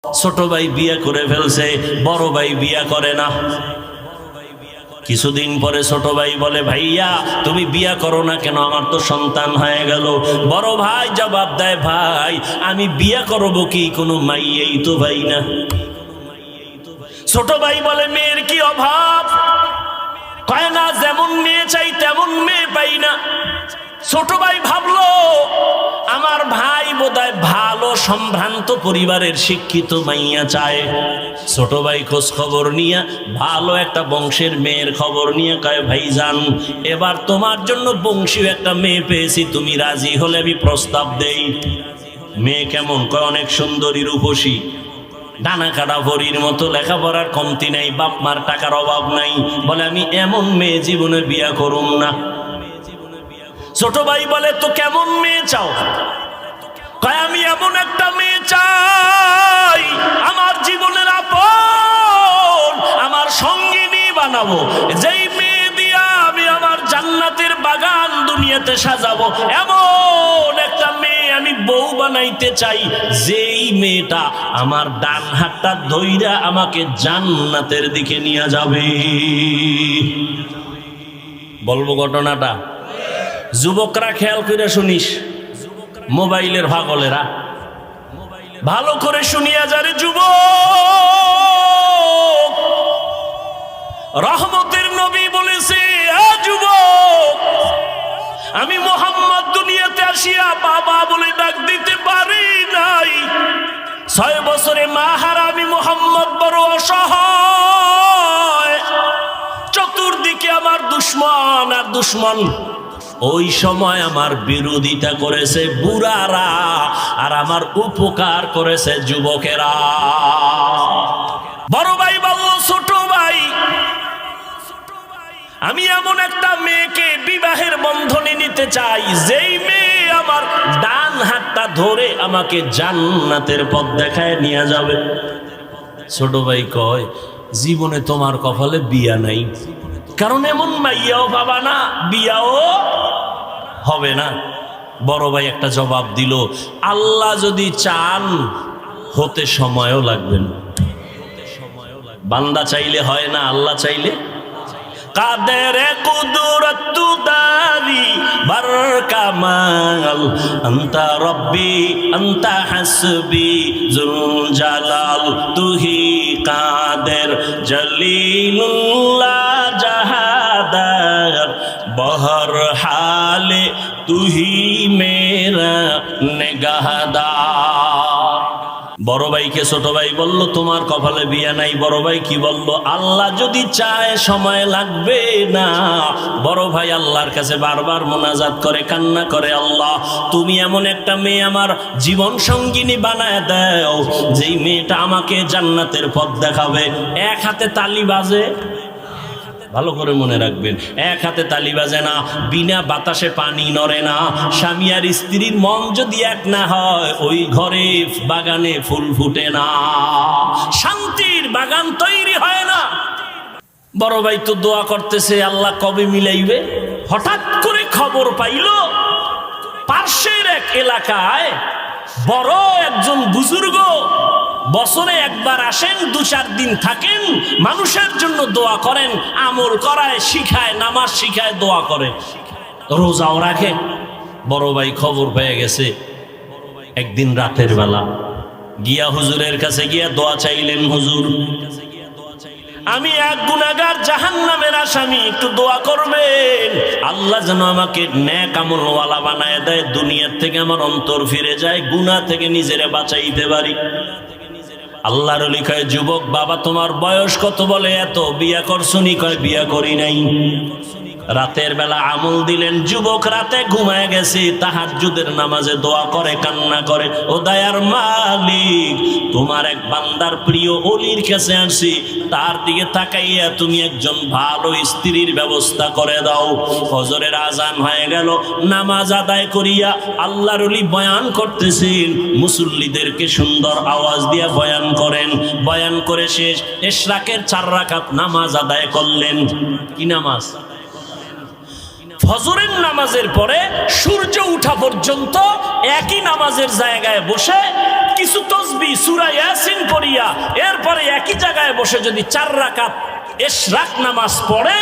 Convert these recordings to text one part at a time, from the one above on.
ছোট ভাই বিয়ে করে ফেলছে, বড় ভাই বিয়ে করে না। কিছুদিন পরে ছোট ভাই বলে, ভাইয়া তুমি বিয়ে করো না কেন, আমার তো সন্তান হয়ে গেল। বড় ভাই জবাব দেয়, ভাই আমি বিয়ে করবো কি, কোনো মাইয়েই তো ভাই না। ছোট ভাই বলে, মেয়ের কি অভাব? কয় না, যেমন মেয়ে চাই তেমন মেয়ে পাই না। ছোট ভাই ভাবলো, আমার ভাই বোধহয় ভালো সম্ভ্রান্ত পরিবারের শিক্ষিত মাইয়া চায়। ছোট ভাই খোঁজ খবর নিয়ে ভালো একটা বংশের মেয়ের খবর নিয়ে কয়, ভাইজান এবার তোমার জন্য বংশীয় একটা মেয়ে পেয়েছি, তুমি রাজি হলে আমি প্রস্তাব দেই। মেয়ে কেমন? কয় অনেক সুন্দরী, রূপসী, ডানা কাটা পরীর মতো, লেখাপড়ার কমতি নাই, বাপ মার টাকার অভাব নাই। বলে, আমি এমন মেয়ে জীবনে বিয়া করুম না। ছোট ভাই বলে, তো কেমন মেয়ে চাও? কয়, আমি এমন একটা মেয়ে চাই আমার জীবনের আপন, আমার সঙ্গিনী বানাবো, যেই মেয়ে দিয়া আমি আমার জান্নাতের বাগান দুনিয়াতে সাজাবো, এমন একটা মেয়ে আমি বউ বানাইতে চাই, যেই মেয়েটা আমার ডান হাতটা ধইরা আমাকে জান্নাতের দিকে নিয়ে যাবে। বলবো ঘটনাটা? যুবকরা খেয়াল করে শুনিস, মোবাইলের পাগলেরা ভালো করে শুনিয়া যারে। যুবক, রহমতের নবী বলেছে, যুবক আমি মুহাম্মদ দুনিয়াতে আসিয়া বাবা বলে ডাক দিতে পারি নাই। 6 বছরে মা হারা আমি মুহাম্মদ বড় অসহায়, চতুর্দিকে আমার দুশ্মন আর দুশ্মন। ওই সময় আমার বিরোধিতা করেছে বুড়ারা, আর আমার উপকার করেছে যুবকেরা। বড় ভাই বলল, ছোট ভাই আমি এমন একটা মেয়েকে বিবাহের বন্ধনে নিতে চাই, যেই মেয়ে আমার ডান হাতটা ধরে আমাকে জান্নাতের পথ দেখায় নিয়ে যাবে। ছোট ভাই কয়, জীবনে তোমার কপালে বিয়া নাই, কারণ এমন মাইয়াও পাবা না, বিয়াও হবে না। বড় ভাই একটা জবাব দিল, আল্লাহ যদি চান হতে সময়ও লাগবে না। বান্দা চাইলে হয় না, আল্লাহ চাইলে। কাদের কুদরত দারি বার কামাল, আনতা রব্বি আনতা হাসবি জুল জালাল, তুহি কাদের জলিলুল্লাহ জাহাদার, বহর হালে তুহি মেরা নেগাহদার। বড় ভাইকে ছোট ভাই বলল, তোমার কপালে বিয়া নাই। বড় ভাই কি বলল? আল্লাহ যদি চায় সময় লাগবে না। বড় ভাই আল্লাহর কাছে বারবার মোনাজাত করে, কান্না করে, আল্লাহ তুমি এমন একটা মেয়ে আমার জীবন সঙ্গিনী বানায় দাও, যেই মেয়েটা আমাকে জান্নাতের পথ দেখাবে। এক হাতে তালি বাজে, ভালো করে মনে রাখবেন, এক হাতে তালি বাজে না, বিনা বাতাসে পানি নড়ে না। স্বামী আর স্ত্রীর মন যদি এক না হয়, ওই ঘরে বাগানে ফুল ফুটে না, শান্তির বাগান তৈরি হয় না। বড় ভাই তো দোয়া করতেছে, আল্লাহ কবে মিলাইবে। হঠাৎ করে খবর পাইল, পার্শ্বের এক এলাকায় বড় একজন বুজুর্গ বছরে একবার আসেন, 2-4 দিন থাকেন, মানুষের জন্য দোয়া করেন, আমল করায়, শিখায়, নামাজ শিখায়, দোয়া করে, রোজাও রাখে। বড় ভাই খবর পেয়ে গেছে, একদিন রাতের বেলা গিয়া হুজুরের কাছে গিয়া দোয়া চাইলেন, হুজুর আমি এক গুনাহগার, জাহান্নামের আসামি, একটু দোয়া করবেন, আল্লাহ যেন আমাকে নেক আমলওয়ালা বানায় দেয়, দুনিয়ার থেকে আমার অন্তর ফিরে যায়, গুনাহ থেকে নিজেরে বাঁচাইতে পারি। আল্লাহর ওলি কয়, যুবক বাবা তোমার বয়স কত? বলে এত। বিয়া করছুনি? কয় বিয়া করি নাই। রাতের বেলা আমল দিলেন। যুবক রাতে ঘুমায় গেছে, তাহাজ্জুদের নামাজে দোয়া করে, কান্না করে, ও দয়ার মালিক তোমার এক বান্দার প্রিয় ওলির কাছে আসি, তার দিকে তাকাইয়া তুমি একজন ভালো স্ত্রীর ব্যবস্থা করে দাও। ফজরের আজান হয়ে গেল, নামাজ আদায় করিয়া আল্লাহর ওলি বয়ান করতেছেন, মুসল্লিদেরকে সুন্দর আওয়াজ দিয়া বয়ান করেন। বয়ান করে শেষ, ইশরাকের 4 রাকাত নামাজ আদায় করলেন। কি নামাজ? ফজরের নামাজের পরে সূর্য উঠা পর্যন্ত একই নামাজের জায়গায় বসে কিছু তাসবিহ সূরা ইয়াসিন পড়িয়া এরপরে একই জায়গায় বসে যদি 4 রাকাত ইশরাক নামাজ পড়ে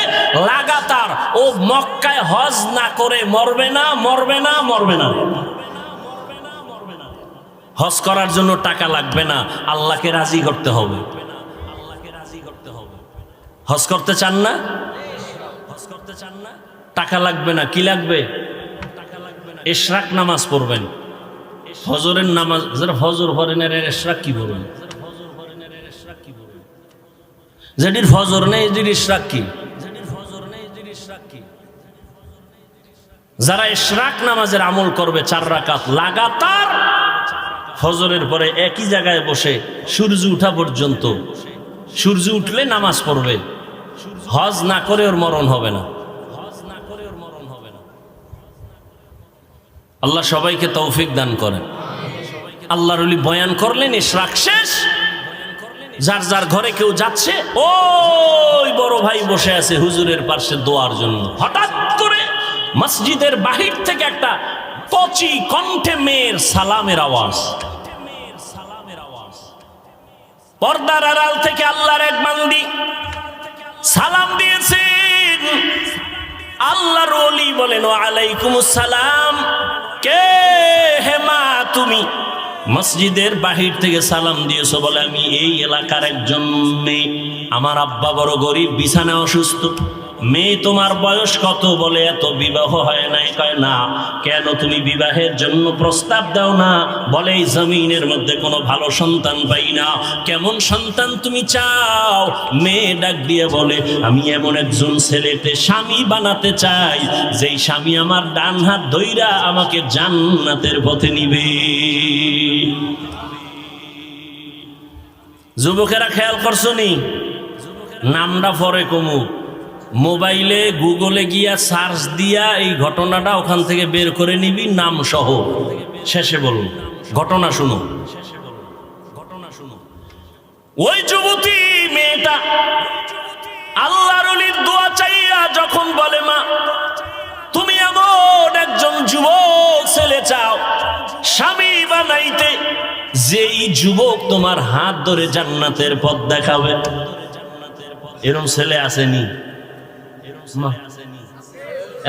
লাগাতার, ও মক্কায় হজ না করে মরবে না, মরবে না, মরবে না। হজ করার জন্য টাকা লাগবে না, আল্লাহকে রাজি করতে হবে। হজ করতে চান না? হজ করতে চান না? টাকা লাগবে না, কি লাগবে? ইশরাক নামাজ পড়বেন। ফজরের নামাজ যারা ফজর পড়েন এর ইশরাক কি বলবেন? যেটির ফজর নেই যেটির ইশরাক কি? যারা ইশরাক নামাজের আমল করবে 4 রাকাত লাগাতার ফজরের পরে একই জায়গায় বসে সূর্য উঠা পর্যন্ত, সূর্য উঠলে নামাজ পড়বে, হজ না করে ওর মরণ হবে না। আল্লাহ সবাইকে তৌফিক দান করেন। আল্লাহর ওলি বয়ান করলেন, ইশরাক শেষ, যার যার ঘরে কেউ যাচ্ছে, ওই বড় ভাই বসে আছে হুজুরের পাশে দোয়ার জন্য। হঠাৎ করে মসজিদের বাহির থেকে একটা কচি কণ্ঠে মেয়ের সালামের আওয়াজ। পর্দার আড়াল থেকে আল্লাহর এক বান্দি সালাম দিয়েছেন। আল্লাহর ওলি বলেন, ওয়ালাইকুমুস সালাম। কে হে মা তুমি? মসজিদের বাহির থেকে সালাম দিয়েছো। বলে, আমি এই এলাকার একজন মেয়ে, আমার আব্বা বড় গরিব, বিছানায় অসুস্থ। মেয়ে, তোমার বয়স কত? বলে, এত বিবাহ হয় নাই। কয়, না। কেন তুমি বিবাহের জন্য প্রস্তাব দাও না? বলে, এই জমিনের মধ্যে কোনো ভালো সন্তান পাই না। কেমন সন্তান তুমি চাও? মেয়ে ডাক দিয়ে বলে, আমি এমন একজন ছেলেতে স্বামী বানাতে চাই, যেই স্বামী আমার ডান হাত ধইরা আমাকে জান্নাতের পথে নিবে। যুবকেরা খেয়াল করছো নি? নামটা পরে কমু, মোবাইলে গুগলে গিয়া সার্চ দিয়া এই ঘটনাটা ওখান থেকে বের করে নিবি, নাম সহ। শেষে বলুন, ঘটনা শুনো। ওই যুবতী মেয়েটা আল্লাহর ওলির দোয়া চাইয়া যখন বলে, মা তুমি এমন একজন যুবক ছেলে চাও স্বামী বানাইতে, যেই যুবক তোমার হাত ধরে জান্নাতের পথ দেখাবে। এরকম ছেলে আসেনি?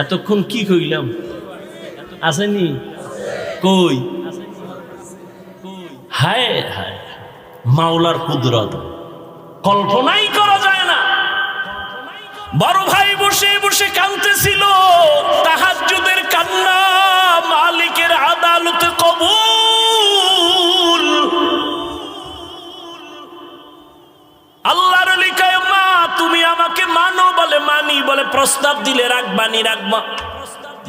এতক্ষণ কি কইলাম? আসেনি? কই? হায় হায়, মাওলার কুদরত কল্পনাই করা যায় না। বড় ভাই বসে বসে কাঁদতেছিল, তাহাজ্জুদের কান্না মালিকের আদালতে কবুল। আল্লাহর ওলি কয়, মা তুমি আমাকে মানো? বলে, মানি। বলে, প্রস্তাব দিলে রাখবানি? রাখবা।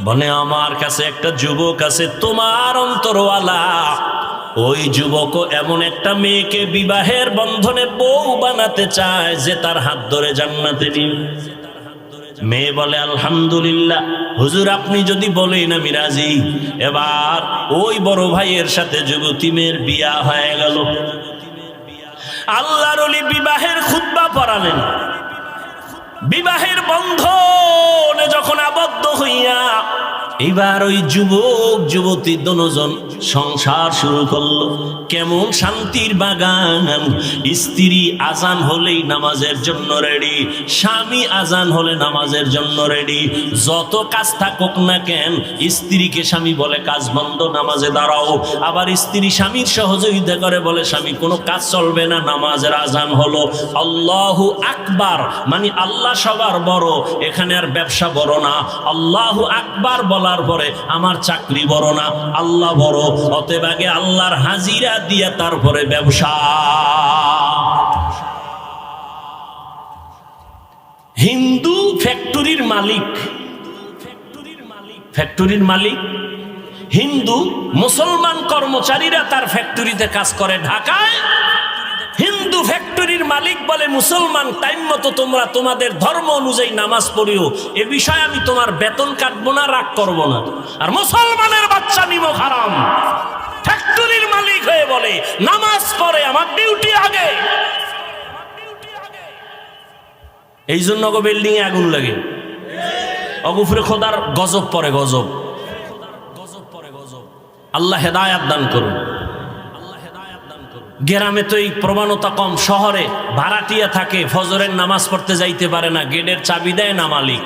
বলে, আমার কাছে একটা যুবক আছে তোমার অন্তরওয়ালা, ওই যুবকও এমন একটা মেয়েকে বিবাহের বন্ধনে বউ বানাতে চায় যে তার হাত ধরে জান্নাতে নিবে। মেয়ে বলে, আলহামদুলিল্লাহ হুজুর, আপনি যদি বলেন আমি রাজি। এবার ওই বড় ভাইয়ের সাথে যুবতী মেয়ের বিয়া হয়ে গেল। আল্লাহর ওলি বিবাহের খুতবা পড়ালেন। বিবাহের বন্ধনে যখন আবদ্ধ হইয়া এবার ওই যুবক যুবতী দুজন সংসার শুরু করলো। কেমন শান্তির বাগান! স্ত্রী আজান হলেই নামাজের জন্য রেডি, স্বামী আজান হলে নামাজের জন্য রেডি। যত কাজ থাকুক না কেন, স্ত্রীকে স্বামী বলে কাজ বন্ধ, নামাজে দাঁড়াও। আবার স্ত্রী স্বামীর সহযোগিতা করে, বলে স্বামী কোনো কাজ চলবে না, নামাজের আজান হলো। আল্লাহু আকবার, মানে আল্লাহ সবার বড়, এখানে আর ব্যবসা বড় না। আল্লাহু আকবার বলার পরে আমার চাকরি বড় না, আল্লাহ বড়। অতএব আগে আল্লাহর হাজিরা দিয়া তারপরে ব্যবসা। হিন্দু ফ্যাক্টরির মালিক, ফ্যাক্টরির মালিক হিন্দু, মুসলমান কর্মচারীরা তার ফ্যাক্টরিতে কাজ করে ঢাকায়। হিন্দু ফ্যাক্টরির মালিক বলে, মুসলমান টাইম মতো তোমরা তোমাদের ধর্ম অনুযায়ী নামাজ পড়িও, এ বিষয়ে আমি তোমার বেতন কাটবো না, রাগ করবো না। আর মুসলমানের বাচ্চা নিমক হারাম। ফ্যাক্টরির মালিক হয়ে বলে, নামাজ পড়ে আমার ডিউটি আগে। এই জন্য বিল্ডিং এ আগুন লাগে। অগুফরে খোদার গজব পরে গজব। আল্লাহ হেদায়াত দান করুন। গ্রামে তো এই প্রবণতা কম, শহরে ভাড়াটিয়া থাকে, ফজরের নামাজ পড়তে যাইতে পারে না, গেটের চাবি দেয় না মালিক।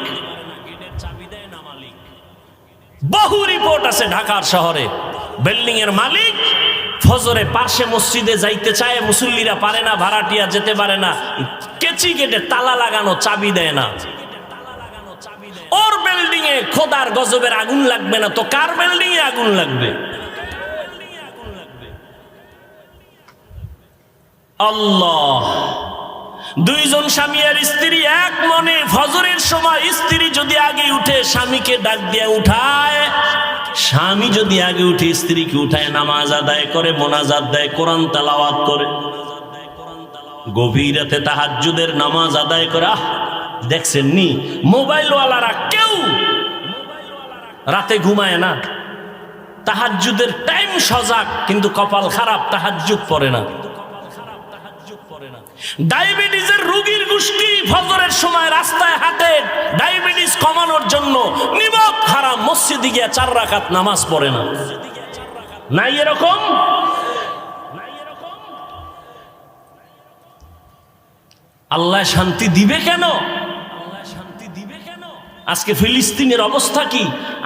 বহু রিপোর্ট আছে ঢাকার শহরে, বিল্ডিং এর মালিক ফজরে পাশে মসজিদে যাইতে চায়, মুসল্লিরা পারে না, ভাড়াটিয়া যেতে পারে না, কেচি গেটে তালা লাগানো, চাবি দেয় না। ওর বিল্ডিং এ খোদার গজবের আগুন লাগবে না তো কার বিল্ডিং এ আগুন লাগবে? আল্লাহ। দুইজন স্বামী আর স্ত্রী এক মনে ফজরের সময় স্ত্রী যদি আগে উঠে স্বামীকে ডাক দিয়ে উঠায়, স্বামী যদি আগে উঠে স্ত্রীকে উঠায়, নামাজ আদায় করে, মোনাজাত দেয়, কোরআন তেলাওয়াত করে, গভীর রাতে তাহাজ্জুদের নামাজ আদায় করে। দেখছেন নি মোবাইলওয়ালারা কেউ রাতে ঘুমায় না, তাহাজ্জুদের টাইম সজাগ, কিন্তু কপাল খারাপ, তাহাজ্জুদ পড়ে না। ডায়াবেটিসের রোগীর গোষ্ঠী ফজরের সময় রাস্তায় হাঁটে ডায়াবেটিস কমানোর জন্য, নিমক হারাম, মসজিদে গিয়ে 4 রাকাত নামাজ পড়ে না। নাই এরকম? আল্লাহ শান্তি দিবে কেন? আজকে ফিলিস্তিনের অবস্থা কি?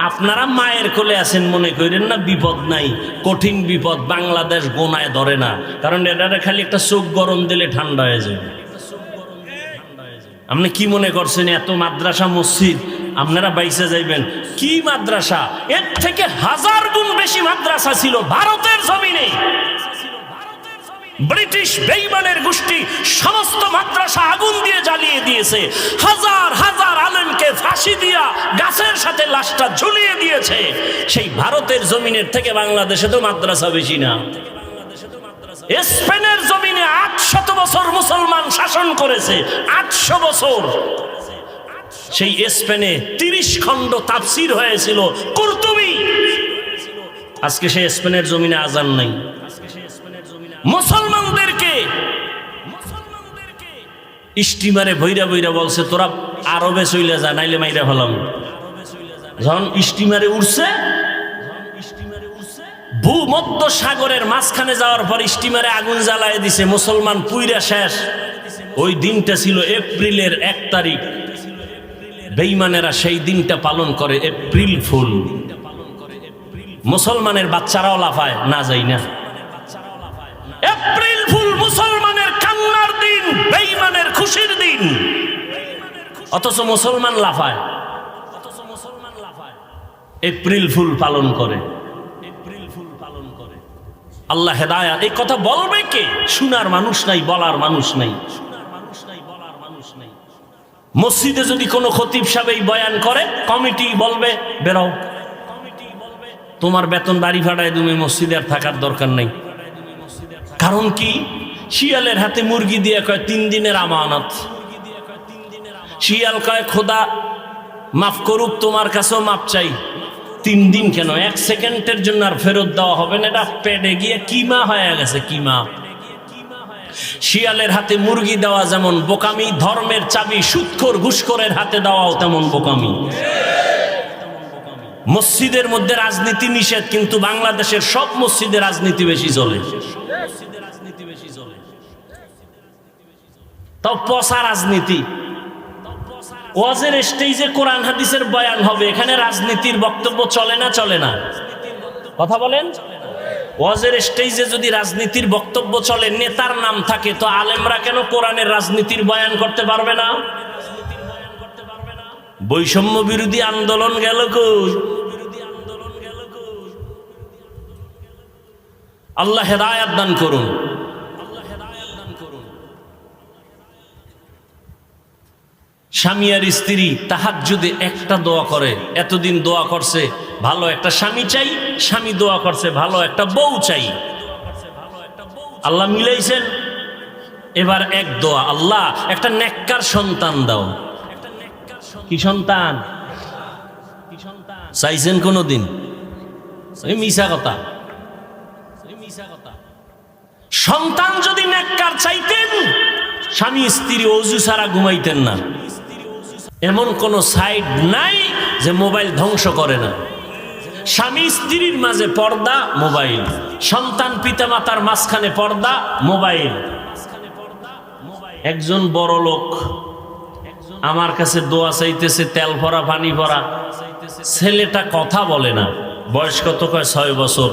আপনারা মায়ের কোলে আছেন, মনে করেন না বিপদ নাই, কঠিন বিপদ। বাংলাদেশ গোনায় ধরে না, কারণ এটা খালি একটা চোখ গরম দিলে ঠান্ডা হয়ে যায়। আপনি কি মনে করছেন এত মাদ্রাসা মসজিদ আপনারা বাইসে যাইবেন? কি মাদ্রাসা? এর থেকে 1000 গুণ বেশি মাদ্রাসা ছিল ভারতের জমিনে। ব্রিটিশ বেঈমানের গোষ্ঠী সমস্ত মাদ্রাসা আগুন দিয়ে জ্বালিয়ে দিয়েছে, হাজার হাজার আলেমকে ফাঁসি দিয়া গাছের সাথে লাশটা ঝুলিয়ে দিয়েছে। সেই ভারতের জমিনের থেকে বাংলাদেশে তো মাদ্রাসা বেশি না। স্পেনের জমিনে 800 বছর মুসলমান শাসন করেছে, 800 বছর। সেই স্পেনে 30 খণ্ড তাফসীর হয়েছিল কুরতুবী। আজকে সেই স্পেনের জমিনে আজান নাই। মুসলমানদেরকে স্টিমারে ভৈরা ভৈরা বলছে, তোরা আরবে চলে যা, নাইলে মাইরা ফেলাম। যখন স্টিমারে উঠছে, ভূমধ্য সাগরের মাঝখানে যাওয়ার পর স্টিমারে আগুন জ্বালায় দিছে, মুসলমান পুইরা শেষ। ওই দিনটা ছিল এপ্রিলের 1 তারিখ। বেঈমানেরা সেই দিনটা পালন করে এপ্রিল ফুল। মুসলমানের বাচ্চারাও লাফায়, না যাই না। এপ্রিল ফুল মুসলমানের কান্নার দিন, বেঈমানের খুশির দিন, অথচ মুসলমান লাফায়। এপ্রিল ফুল পালন করে। আল্লাহ হেদায়াত। এই কথা বলবে কে? শোনার মানুষ নাই, বলার মানুষ নাই। মসজিদে যদি কোনো খতিব সাহেব এই বয়ান করে, কমিটি বলবে বেরাও, তোমার বেতন বাড়ি ভাড়ায় তুমি মসজিদে আর থাকার দরকার নাই। কারণ কি? শিয়ালের হাতে মুরগি দিয়ে কয় 3 দিনের আমানত। শিয়াল কয় খোদা মাফ করুক, তোমার কাছেও মাপ চাই। 3 দিন কেন, 1 সেকেন্ডের জন্য আর ফেরত দেওয়া হবে না। এটা পেটে গিয়ে কিমা হয়ে গেছে, কিমা। শিয়ালের হাতে মুরগি দেওয়া যেমন বোকামি, ধর্মের চাবি সুদখোর ঘুষখোরের হাতে দেওয়াও তেমন বোকামি। মসজিদের মধ্যে রাজনীতি নিষেধ, কিন্তু বাংলাদেশের সব মসজিদে রাজনীতি বেশি চলে। তাও পচা রাজনীতি। ওয়াজের স্টেজে কোরআন হাদিসের বয়ান হবে, এখানে রাজনীতির বক্তব্য চলে না? চলে না? কথা বলেন। ওয়াজের স্টেজে যদি রাজনীতির বক্তব্য চলে, নেতার নাম থাকে, তো আলেমরা কেন কোরআনের রাজনীতির বয়ান করতে পারবে না? বৈষম্য বিরোধী আন্দোলন গেল কই? আল্লাহ হেদায়াত দান করুন। স্বামী আর স্ত্রী তাহাজ্জুদে একটা দোয়া করে, এতদিন দোয়া করছে ভালো একটা স্বামী চাই, স্বামী দোয়া করছে ভালো একটা বউ চাই। আল্লাহ মিলাইছেন। এবার এক দোয়া, আল্লাহ একটা নেককার সন্তান দাও। কি সন্তান চাইছেন কোনদিন? মিশা কথা। সন্তান যদি নেককার চাইতেন, স্বামী স্ত্রী ওযু ছাড়া ঘুমাইতেন না। এমন কোন সাইড নাই যে মোবাইল ধ্বংস করে না। স্বামী স্ত্রীর মাঝে পর্দা মোবাইল, সন্তান পিতামাতার মাঝখানে পর্দা মোবাইল। একজন বড় লোক আমার কাছে দোয়া চাইতেছে, তেল ভরা পানি ভরা। ছেলেটা কথা বলে না, বয়স কত? কয় 6 বছর।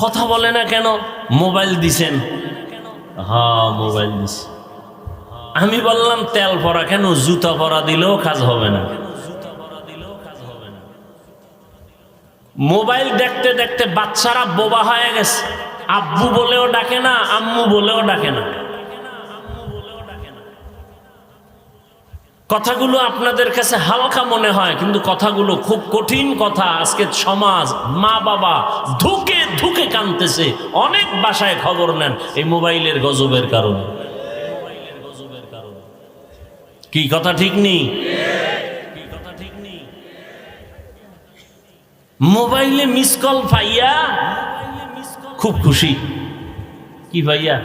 কথা বলে না কেন? মোবাইল দিছেন। হ্যাঁ, মোবাইল দিছে। আমি বললাম তেল ভরা কেন? জুতা ভরা দিলেও কাজ হবে না। মোবাইল দেখতে দেখতে বাচ্চারা বোবা হয়ে গেছে। আব্বু বলেও ডাকে না, আম্মু বলেও ডাকে না। কথাগুলো আপনাদের কাছে হালকা মনে হয়, কিন্তু কথাগুলো খুব কঠিন কথা। আজকে সমাজ, মা বাবা ধুকে ধুকে কাঁদতেছে। অনেক বাসায় খবর নেন এই মোবাইলের গজবের কারণে। কি কথা ঠিক নেই? মোবাইলে মিস কল পাইয়া খুব খুশি। কি ভাইয়া?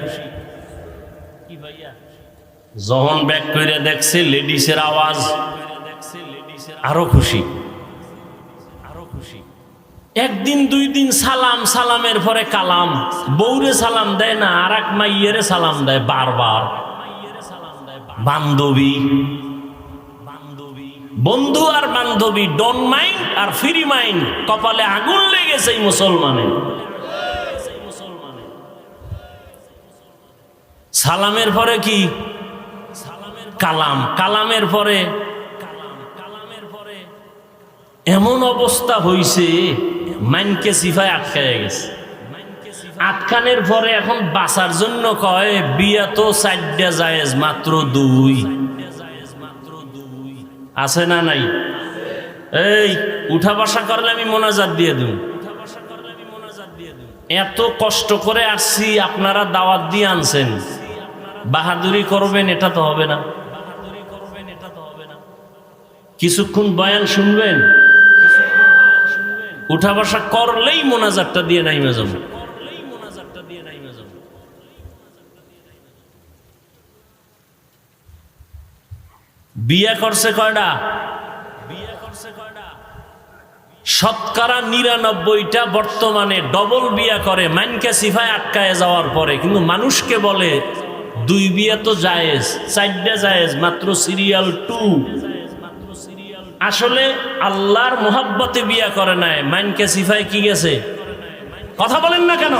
যখন ব্যাক করে দেখছে লেডিসের আওয়াজ, আরো খুশি। একদিন 2 দিন সালাম, সালামের পরে কালাম। বউরে সালাম দেয় না, আর এক মাইয়েরে সালাম দেয় বারবার। বান্ধবী, বন্ধু আর বান্ধবী, ডোন্ট মাইন্ড আর ফ্রি মাইন্ড। কপালে আগুন লেগেছে এই মুসলমানের। সালামের পরে কি? কালাম। কালামের পরে এমন অবস্থা হইছে, মাইনকে সিফায় আটকায় গেছে। আটকানের পরে এখন বাঁচার জন্য কয় বিয়া তো 4টা জায়েজ, মাত্র 2। আছে না নাই? এই উঠা বসা করলে আমি মোনাজাত দিয়ে দেব। এত কষ্ট করে আসছি, আপনারা দাওয়াত দিয়ে আনছেন, বাহাদুরি করবেন এটা তো হবে না। কিছুক্ষণ বয়ান শুনবেন, উঠা বসা করলেই মোনাজাতটা দিয়ে নাইমে যাব। বিয়ে করছে কয়টা? শতকরা 99টা বর্তমানে ডবল বিয়া করে, মাইনকে সিফায় আটকায় যাওয়ার পরে। কিন্তু মানুষকে বলে 2 বিয়া তো জায়েজ, 4টা জায়েজ, মাত্র সিরিয়াল 2। আসলে আল্লাহর মোহাব্বতে বিয়া করে নাই, মাইনকে সিফায় কি গেছে? কথা বলেন না কেন?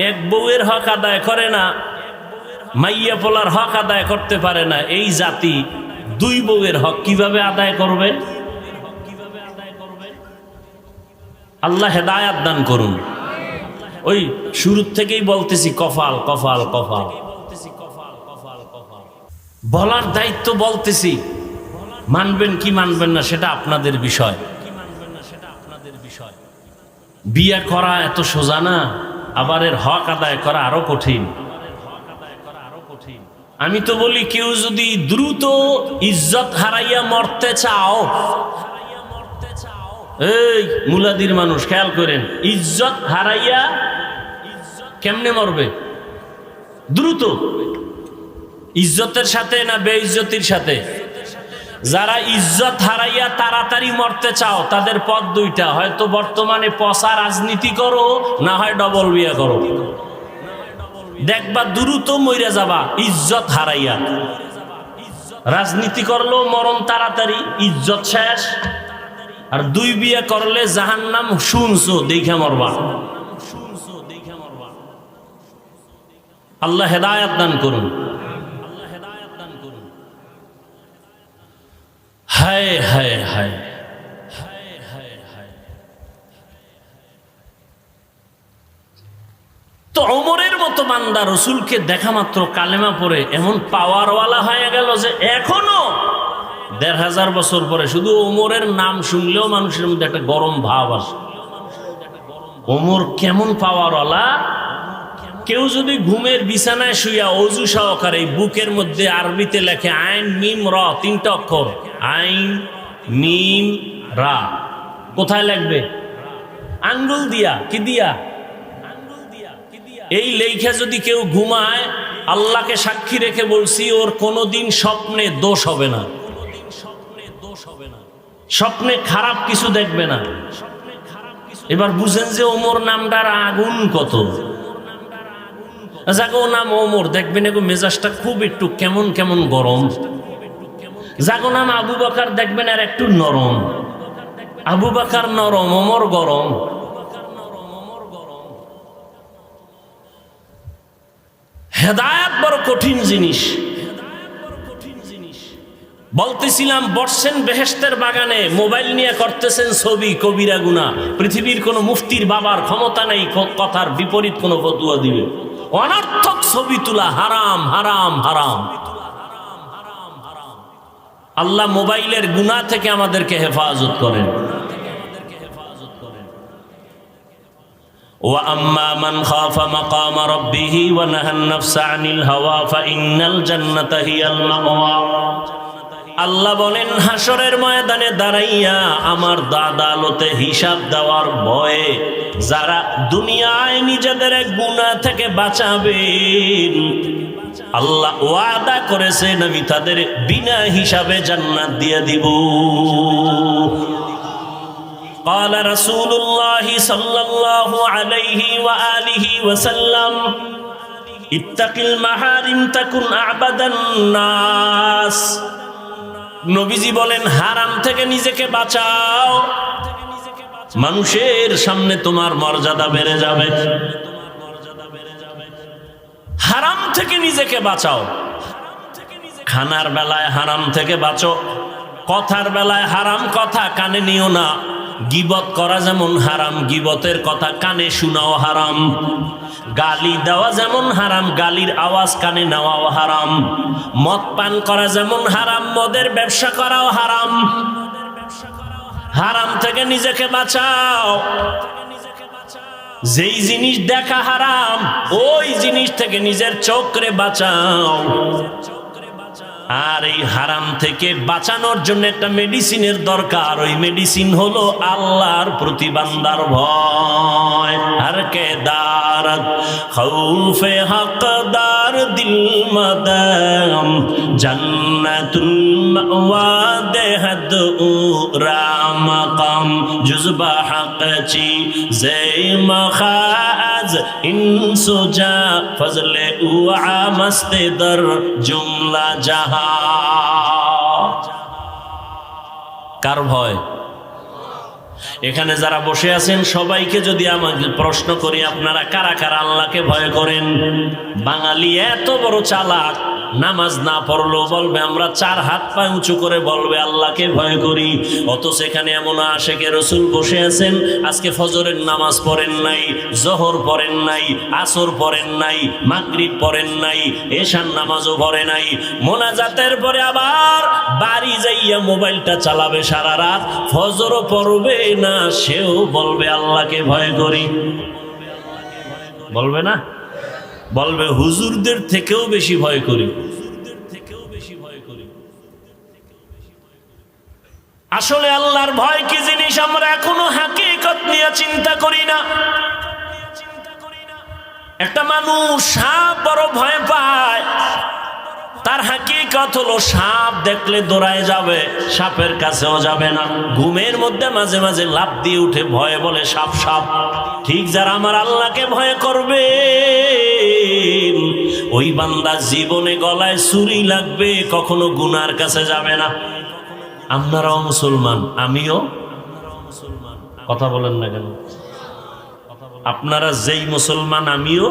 এক বউয়ের হক আদায় করে না, মাইয়া পোলার হক আদায় করতে পারে না। এই জাতি 2 বউয়ের হক কিভাবে আদায় করবে? আল্লাহ হেদায়াত দান করুন। ওই শুরুর থেকেই বলতেছি কফাল কফাল কফাল, বলার দায়িত্ব বলতেছি। মানবেন কি মানবেন না সেটা আপনাদের বিষয়। বিয়ে করা এত সোজা না, আবার এর হক আদায় করা আরো কঠিন। আমি তো বলি, কেউ যদি দ্রুত ইজ্জত হারাইয়া মরতে চাও, এই মুলাদির মানুষ খেয়াল করেন, ইজ্জত হারাইয়া কেমনে মরবে? দ্রুত। ইজ্জতের সাথে না বেইজ্জতির সাথে? যারা ইজ্জত হারাইয়া তাড়াতাড়ি মরতে চাও, তাদের পথ 2টা, হয়তো বর্তমানে পচা রাজনীতি করো, না হয় ডবল বিয়া করো। দেখবা দ্রুত মইরা যাবা ইজ্জত হারাইয়া। রাজনীতি করলেও মরণ তাড়াতাড়ি, ইজ্জত শেষ। আর 2 বিয়া করলে জাহান্নাম শুনছো দেখা মরবা। আল্লাহ হেদায়াত দান করুন। হায় হায় হায়, তো ওমরের মতো বান্দা রসুলকে দেখা মাত্র কালেমা পড়ে এমন পাওয়ারওয়ালা হয়ে গেল যে এখনো 1500 বছর পরে শুধু ওমরের নাম শুনলেও মানুষের মধ্যে একটা গরম ভাব আসে। ওমর কেমন পাওয়ারওয়ালা! কেউ যদি ঘুমের বিছানায় শুইয়া অজু সহকারে বুকের মধ্যে আরবিতে লেখে আইন মিম রা, 3টা অক্ষর, আইন মিম রা, কোথায় লিখবে? আঙ্গুল দিয়া। কি দিয়া? এই লেখা যদি কেউ ঘুমায়, আল্লাহকে সাক্ষী রেখে বলছি, ওর কোনোদিন স্বপ্নে দোষ হবে না। স্বপ্নে খারাপ কিছু দেখবে না। এবার বুঝেন যে ওমর নামটার আগুন কত। যাগো নাম ওমর, দেখবেন এগো মেজাজটা খুব একটু কেমন কেমন গরম। যাগো নাম আবু বকর, দেখবেন আর একটু নরম। আবু বকর নরম, ওমর গরম। হেদায়েত বড় কঠিন জিনিস। বলতেছিলাম, বসছেন বেহেশতের বাগানে, মোবাইল নিয়ে করতেছেন ছবি, কবিরা গুনাহ। পৃথিবীর কোন মুফতির বাবার ক্ষমতা নেই কথার বিপরীত কোন ফতোয়া দিবে। অনর্থক ছবি তোলা হারাম, হারাম, হারাম। আল্লাহ মোবাইলের গুনাহ থেকে আমাদেরকে হেফাজত করেন। وَأَمَّا مَنْ خَافَ مَقَامَ رَبِّهِ وَنَهَى النَّفْسَ عَنِ الْهَوَى فَإِنَّ الْجَنَّةَ هِيَ الْمَأْوَى। আল্লাহ বলেন, হাসরের ময়দানে দাঁড়াইয়া আমার আদালতে হিসাব দেওয়ার ভয়ে যারা দুনিয়ায় নিজেদের গুনাহ থেকে বাঁচাবেন, আল্লাহ ওয়াদা করেছেন আমি তাদের বিনা হিসাবে জান্নাত দিয়ে দিব। قال رسول الله صلى الله عليه وآله وسلم اتق المحارم تكن أعبد الناس। নবীজি বলেন, হারাম থেকে নিজেকে বাঁচাও, মানুষের সামনে তোমার মর্যাদা বেড়ে যাবে। হারাম থেকে নিজেকে বাঁচাও। খানার বেলায় হারাম থেকে বাঁচো, কথার বেলায় হারাম কথা কানে নিও না। গীবত করা যেমন হারাম, গীবতের কথা কানে শোনাও হারাম। গালি দেওয়া যেমন হারাম, গালির আওয়াজ কানে নেওয়াও হারাম। মদ পান করা যেমন হারাম, মদের ব্যবসা করাও হারাম। হারাম থেকে নিজেকে বাঁচাও। যেই জিনিস দেখা হারাম, ওই জিনিস থেকে নিজের চোখরে বাঁচাও। আর এই হারাম থেকে বাঁচানোর জন্য একটা মেডিসিনের দরকার। ওই মেডিসিন হলো আল্লাহর প্রতি বান্দার ভয়। আর কে দারত খৌফে হকদার দিল মদম জান্নাতুল মাওয়া দেহদ রামকাম জুজবা হকচি জে মখাজ ইনসুজা ফজলে উআ মস্তে দর জুমলা জাহা। কার ভয়? এখানে যারা বসে আছেন সবাইকে যদি আমাকে প্রশ্ন করি, আপনারা কারা কারা আল্লাহকে ভয় করেন? বাঙালি এত বড় চালাক, নামাজ না পড়লেও বলবে আমরা 4 হাত পা উঁচু করে বলবে আল্লাহকে ভয় করি। অথচ এখানে এমন আশেকে রসুল বসে আছেন, আজকে ফজরের নামাজ পড়েন নাই, জোহর পড়েন নাই, আসর পড়েন নাই, মাগরিব পড়েন নাই, এশার নামাজও পড়ে নাই। মোনাজাতের পরে আবার বাড়ি যাইয়া মোবাইলটা চালাবে সারা রাত, ফজরও পড়বে না, সেও বলবে আল্লাহকে ভয় করি। বলবে না? বলবে হুজুরদের থেকেও বেশি ভয় করি। আসলে আল্লাহর ভয় কি জিনিস আমরা এখনো হাকিকত নিয়ে চিন্তা করি না। একটা মানুষ সাপ বড় ভয় পায়, তার হাকিকত হলো সাপ দেখলে দৌড়ায় যাবে, সাপের কাছেও যাবে না। ঘুমের মধ্যে মাঝে মাঝে লাফ দিয়ে উঠে ভয়ে বলে সাপ সাপ। ঠিক যারা আমার আল্লাহকে ভয় করবে, ওই বান্দা জীবনে গলায় ছুরি লাগবে, কখনো গুনার কাছে যাবে না। আপনারাও মুসলমান, আমিও। কথা বলেন না কেন? আপনারা যেই মুসলমান, আমিও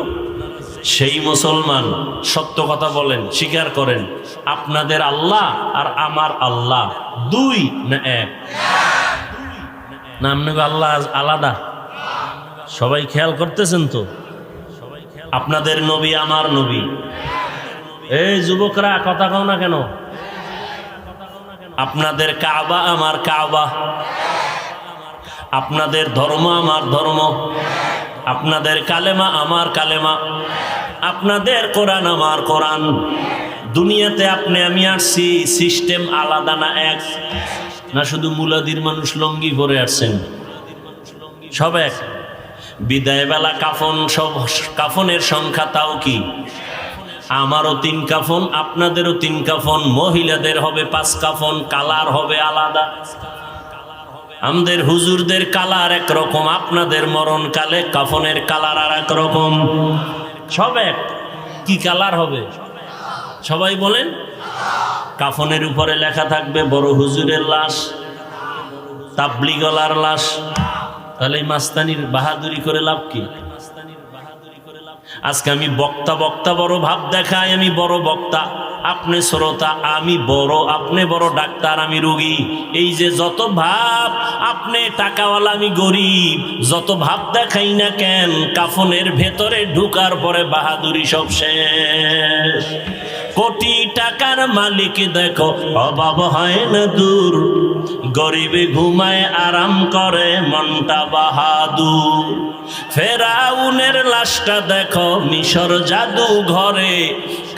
সেই মুসলমান। সত্য কথা বলেন, স্বীকার করেন আপনাদের আল্লাহ আর আমার আল্লাহ 2 না 1? না আপনাকে আল্লাহ আলাদা? সবাই খেয়াল করতেছেন তো? আপনাদের নবী আমার নবী। এই যুবকরা কথা কও না কেন? আপনাদের কাবা আমার কাবা, আপনাদের ধর্ম আমার ধর্ম, আপনাদের কালেমা আমার কালেমা, আপনাদের কোরআন আমার কোরআন। দুনিয়াতে আপনি আমি আসছি, সিস্টেম আলাদা না এক? না শুধু মুলাদির মানুষ লঙ্গি পরে আসছেন? সব এক। বিদায় বেলা কাফন, সব কাফনের সংখ্যা তাও কি? আমারও 3 কাফন, আপনাদেরও 3 কাফন, মহিলাদের হবে 5 কাফন, কালার হবে আলাদা। আমাদের হুজুরদের কালার একরকম, আপনাদের মরণকালে কাফনের কালার আর এক রকম। সব এক। কি কালার হবে সবাই বলেন? কাফনের উপরে লেখা থাকবে বড় হুজুরের লাশ, তাবলিগলার লাশ। তাহলে এই মাস্তানির বাহাদুরি করে লাভ কি? আজকে আমি বক্তা বক্তা বড় ভাব দেখাই, আমি বড় বক্তা, আপনি শ্রোতা, আমি বড়, আপনি বড় ডাক্তার, আমি রোগী। এই যে যত ভাব, আপনি টাকাওয়ালা, আমি গরিব, যত ভাব দেখাই না কেন, কাফনের ভেতরে ঢুকার পরে বাহাদুরি সব শেষ। কোটি টাকার মালিক দেখো অভাব হয় না দূর, গরিবে ঘুমায় আরাম করে মনটা বাহাদুর। ফেরাউনের লাশটা দেখো মিশর জাদু ঘরে,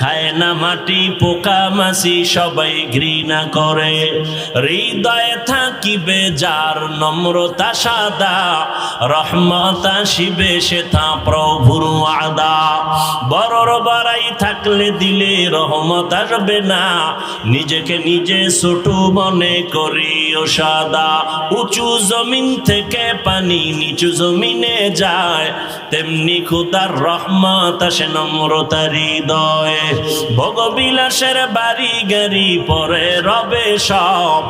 খায় না মাটি পোকা মাছি সবাই ঘৃণা করে। হৃদয়ে থাকিবে যার নম্রতা সাদা, রহমত আসিবে সেথা প্রভুর ওয়াদা। বড়র বাড়াই থাকলে দিলে রহমত আসবে না, নিজেকে নিজে ছোট মনে করিও সাদা। উঁচু জমিন থেকে পানি নিচু জমিনে যায়, তেমনি খোদার রহমত আসে নম্রতার হৃদয়ে। ভোগবিলাসের বাড়ি গাড়ি পরে রবে সব,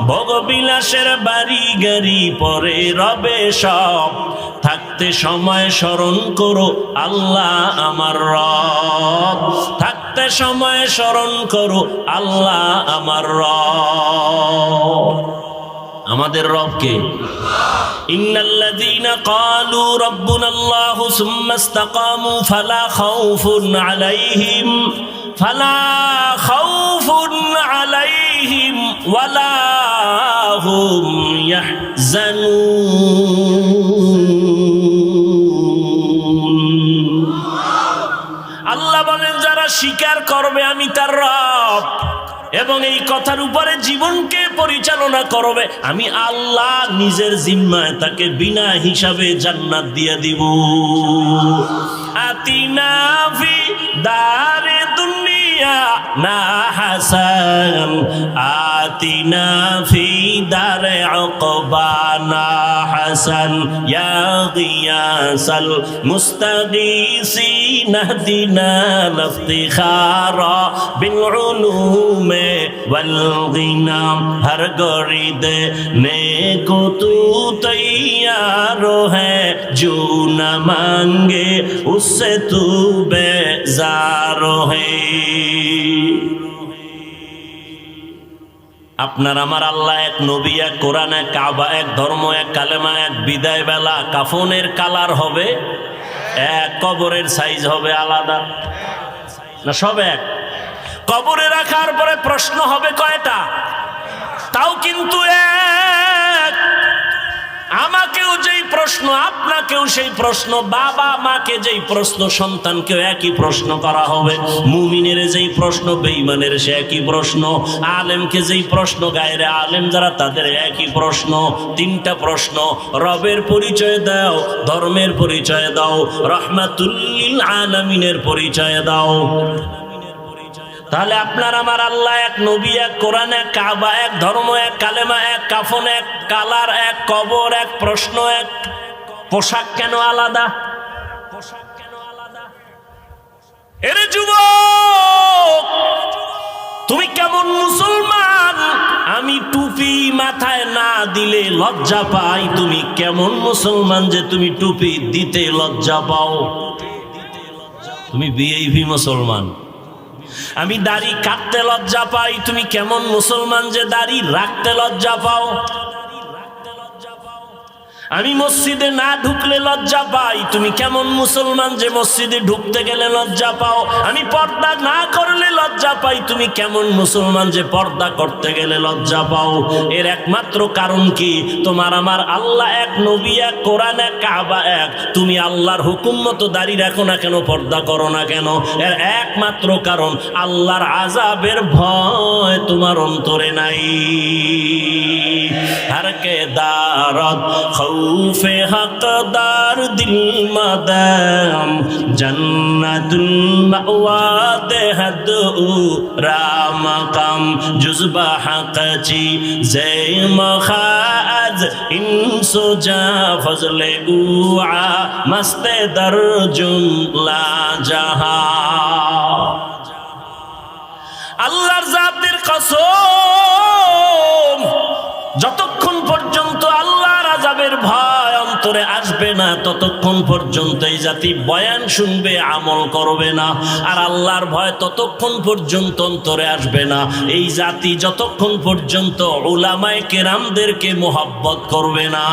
ভোগবিলাসের বাড়ি গাড়ি পরে রবে সব। থাকতে সময় স্মরণ করো আল্লাহ আমার রব, থাকতে সময় স্মরণ করো আল্লাহ আমার রব। আমাদের রবকে ইন্নাল্লাযীনা ক্বালু রাব্বুনাল্লাহু সুম্মা ইসতাকামু ফালা খাউফুন আলাইহিম ওয়ালা হুম ইয়াহজানুন। আল্লাহ বলেন যারা স্বীকার করবে আমি তার রব এবং এই কথার উপরে জীবনকে পরিচালনা করবে, আমি আল্লাহ নিজের জিম্মায় তাকে বিনা হিসাবে জান্নাত দিয়ে দিব। আতিনা ফি দারে দুনিয়া না হাসান, আতিনা ফি দারে উকবা না হাসান, ইয়া গিয়াসাল মুস্তাগীসিন ইহদিনা লিফতিখারা বিল উলুমে वल गिना। हर गौरी देने को तू तैयार है, जो न मांगे उससे तू बेजार है। আপনার আমার আল্লাহ এক, নবী এক, কোরআন এক, কাবা এক, ধর্ম এক, কালেমা এক, বিদায় বেলা কাফনের কালার হবে এক, কবরের সাইজ হবে আলাদা না? সব এক। কবরে রাখার পরে প্রশ্ন হবে কয়টা? তাও কিন্তু এক। আমাকেও যেই প্রশ্ন, আপনাকেও সেই প্রশ্ন, বাবা মাকে যেই প্রশ্ন, সন্তানকেও একই প্রশ্ন করা হবে। মুমিনের যেই প্রশ্ন, বেঈমানের সে একই প্রশ্ন। আলেমকে যেই প্রশ্ন, গায়রে আলেম যারা তাদের একই প্রশ্ন। 3টা প্রশ্ন। রবের পরিচয় দাও, ধর্মের পরিচয় দাও, রাহমাতুল লিল আলামিনের পরিচয় দাও। তাহলে আপনার আমার আল্লাহ এক, নবী এক, কোরআন এক, কাবা এক, ধর্ম এক, কালেমা এক, কাফন এক, কালার এক, কবর এক, প্রশ্ন এক। পোশাক কেন আলাদা? এরে যুবক, তুমি কেমন মুসলমান? আমি টুপি মাথায় না দিলে লজ্জা পাই। তুমি কেমন মুসলমান যে তুমি টুপি দিতে লজ্জা পাও? তুমি ভিআইপি মুসলমান। আমি দাড়ি কাটতে লজ্জা পাই। তুমি কেমন মুসলমান যে দাড়ি রাখতে লজ্জা পাও? আমি মসজিদে না ঢুকলে লজ্জা পাই। তুমি কেমন মুসলমান যে মসজিদে ঢুকতে গেলে লজ্জা পাও? আমি পর্দা না করলে লজ্জা পাই। তুমি কেমন মুসলমান যে পর্দা করতে গেলে লজ্জা পাও? এর একমাত্র কারণ কি? তোমার আমার আল্লাহ এক, নবী এক, কোরআন এক, কাবা এক। তুমি আল্লাহর হুকুম মতো দাড়ি রাখো না কেন, পর্দা করো না কেন? এর একমাত্র কারণ আল্লাহর আযাবের ভয় তোমার অন্তরে নাই। हर के दारत खौफे हकदार दिल मदम जन्नतुल मअवा देहद रामकम जुज़बा हक़ची ज़े मखाज इंसो जा फज़ले उआ मस्ते दर जुमला जहा আল্লাহর জাতের কসম যতক্ষণ পর্যন্ত আল্লাহর আযাবের ভয় অন্তরে আসবে না ততক্ষণ পর্যন্ত এই জাতি বয়ান শুনবে আমল করবে না আর আল্লাহর ভয় ততক্ষণ পর্যন্ত অন্তরে আসবে না এই জাতি যতক্ষণ পর্যন্ত উলামায়ে কেরামদেরকে মোহাব্বত করবে না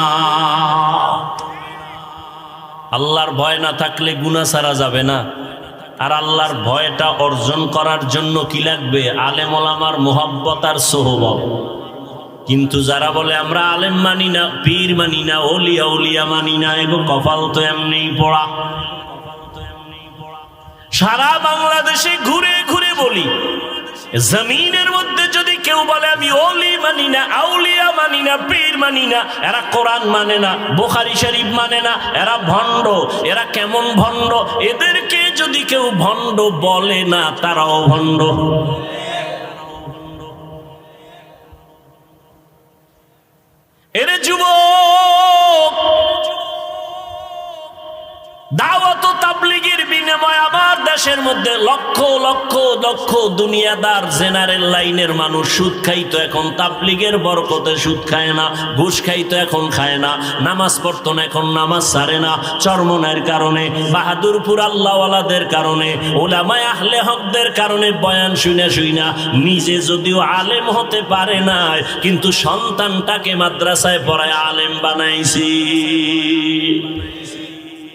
আল্লাহর ভয় না থাকলে গুনাহ ছাড়া যাবে না আর আল্লাহর ভয়টা অর্জন করার জন্য কি লাগবে আলেম ওলামার মোহাব্বত আর সোহবত কিন্তু যারা বলে আমরা আলেম মানি না পীর মানি না ওলিয়া উলিয়া মানি না এগো কপাল তো এমনিই পড়া সারা বাংলাদেশে ঘুরে ঘুরে বলি জমিনের মধ্যে যদি কেউ বলে আমি ওলি মানি না আউলিয়া মানি না পীর মানি না এরা কোরআন মানে না বুখারী শরীফ মানে না এরা ভণ্ড এরা কেমন ভণ্ড এদেরকে যদি কেউ ভণ্ড বলে না তারাও ভণ্ড এরে যুবক দাওয়াত ও তাবলীগের বিনিময়ে আমার দেশের মধ্যে লক্ষ লক্ষ লক্ষ দুনিয়াদার জেনারেল লাইনের মানুষ সুদ খাইতো এখন তাবলীগের বরকতে সুদ খায় না ঘুষ খাইতো এখন খায় না নামাজ পড়তো না এখন নামাজ ছাড়ে না চরমনের কারণে বাহাদুরপুর আল্লাহওয়ালাদের কারণে উলামায়ে আহলে হকদের কারণে বয়ান শুনে শুইনা নিজে যদিও আলেম হতে পারে না কিন্তু সন্তানটাকে মাদ্রাসায় পড়ায় আলেম বানাইছি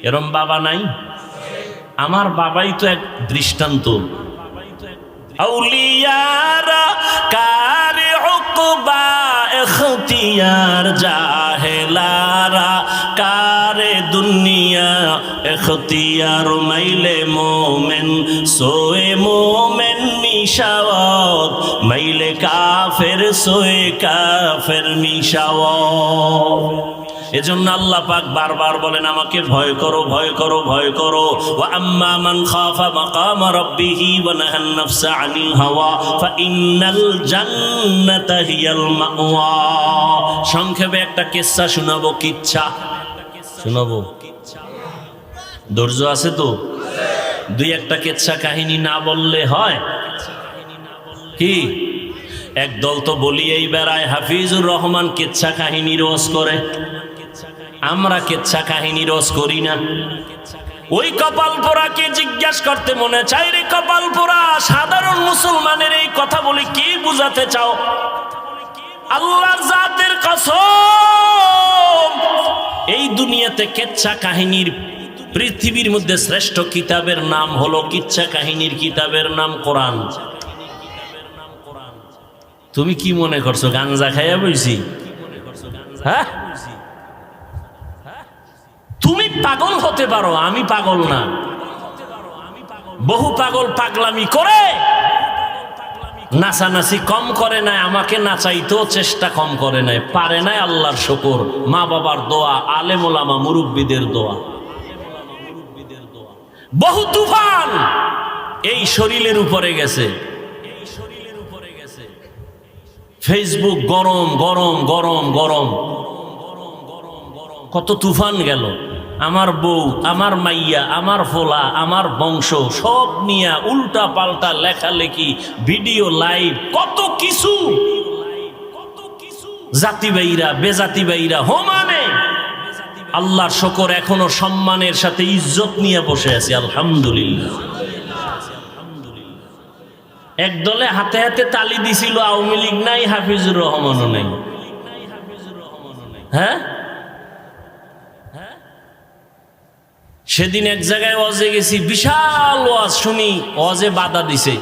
এরম বাবা নাই আমার বাবাই তো এক দৃষ্টান্ত আউলিয়ারা কারে উকবা ইখতিয়ার জাহেলারা কারে দুনিয়া ইখতিয়ার মাইলে মোমেন সোয়ে মোমেন মিশাওয়াত মাইলে কাফের সোয়ে কাফের মিশাওয়াত এজন্য আল্লাহ পাক বারবার বলেন আমাকে ভয় করো ভয় করো ভয় করো ওয়া আম্মা মান খাফা মাকাম রাব্বিহি ওয়া নাহান নাফসা আনিল হাওয়া ফাইন্নাল জান্নাতা হিয়াল মাওয়া সংক্ষেপে একটা কিসসা শোনাবো কিচ্ছা শোনাবো ধৈর্য আছে তো দুই একটা কিচ্ছা কাহিনী না বললে হয় কি একদল তো বলিয়েই বেড়ায় হাফিজুর রহমান কিচ্ছা কাহিনী রোজ করে আমরা কিচ্ছা কাহিনী রোজ করি না ওই কপাল পোড়াকে জিজ্ঞাসা করতে মনে চাই রে কপাল পোড়া সাধারণ মুসলমানের এই কথা বলে কি বুঝাতে চাও আল্লাহর জাতের কসম এই দুনিয়াতে কিচ্ছা কাহিনীর পৃথিবীর মধ্যে শ্রেষ্ঠ কিতাবের নাম হলো কিচ্ছা কাহিনীর কিতাবের নাম কোরআন তুমি কি মনে করছো গাঞ্জা খাইয়া বইছি হ্যাঁ তুমি পাগল হতে পারো আমি পাগল না বহু পাগল পাগলামি করে নাচানাচি কম করে নাই আমাকে নাচাইতেও চেষ্টা কম করে নাই পারে নাই আল্লাহর শুকর মা বাবার দোয়া আলেম ওলামা মুরব্বিদের দোয়া বহু তুফান এই শরীরের উপরে গেছে ফেসবুক গরম গরম গরম গরম কত তুফান গেল আমার বউ আমার মাইয়া আমার ফোলা আমার বংশ সব নিয়ে উল্টা পাল্টা লেখালেখি ভিডিও লাইভ কত কিছু জাতি বাইরা বেজাতি বাইরা হোমানে আল্লাহর শুকর এখনো সম্মানের সাথে ইজ্জত নিয়ে বসে আছি আলহামদুলিল্লাহ একদলে হাতে হাতে তালি দিছিল আওয়ামী লীগ নাই হাফিজুর রহমানও নাই হ্যাঁ সেদিন এক জায়গায় ওয়াজে গেছি বিশাল ওয়াজ শুনি ওয়াজে বাধা দিছে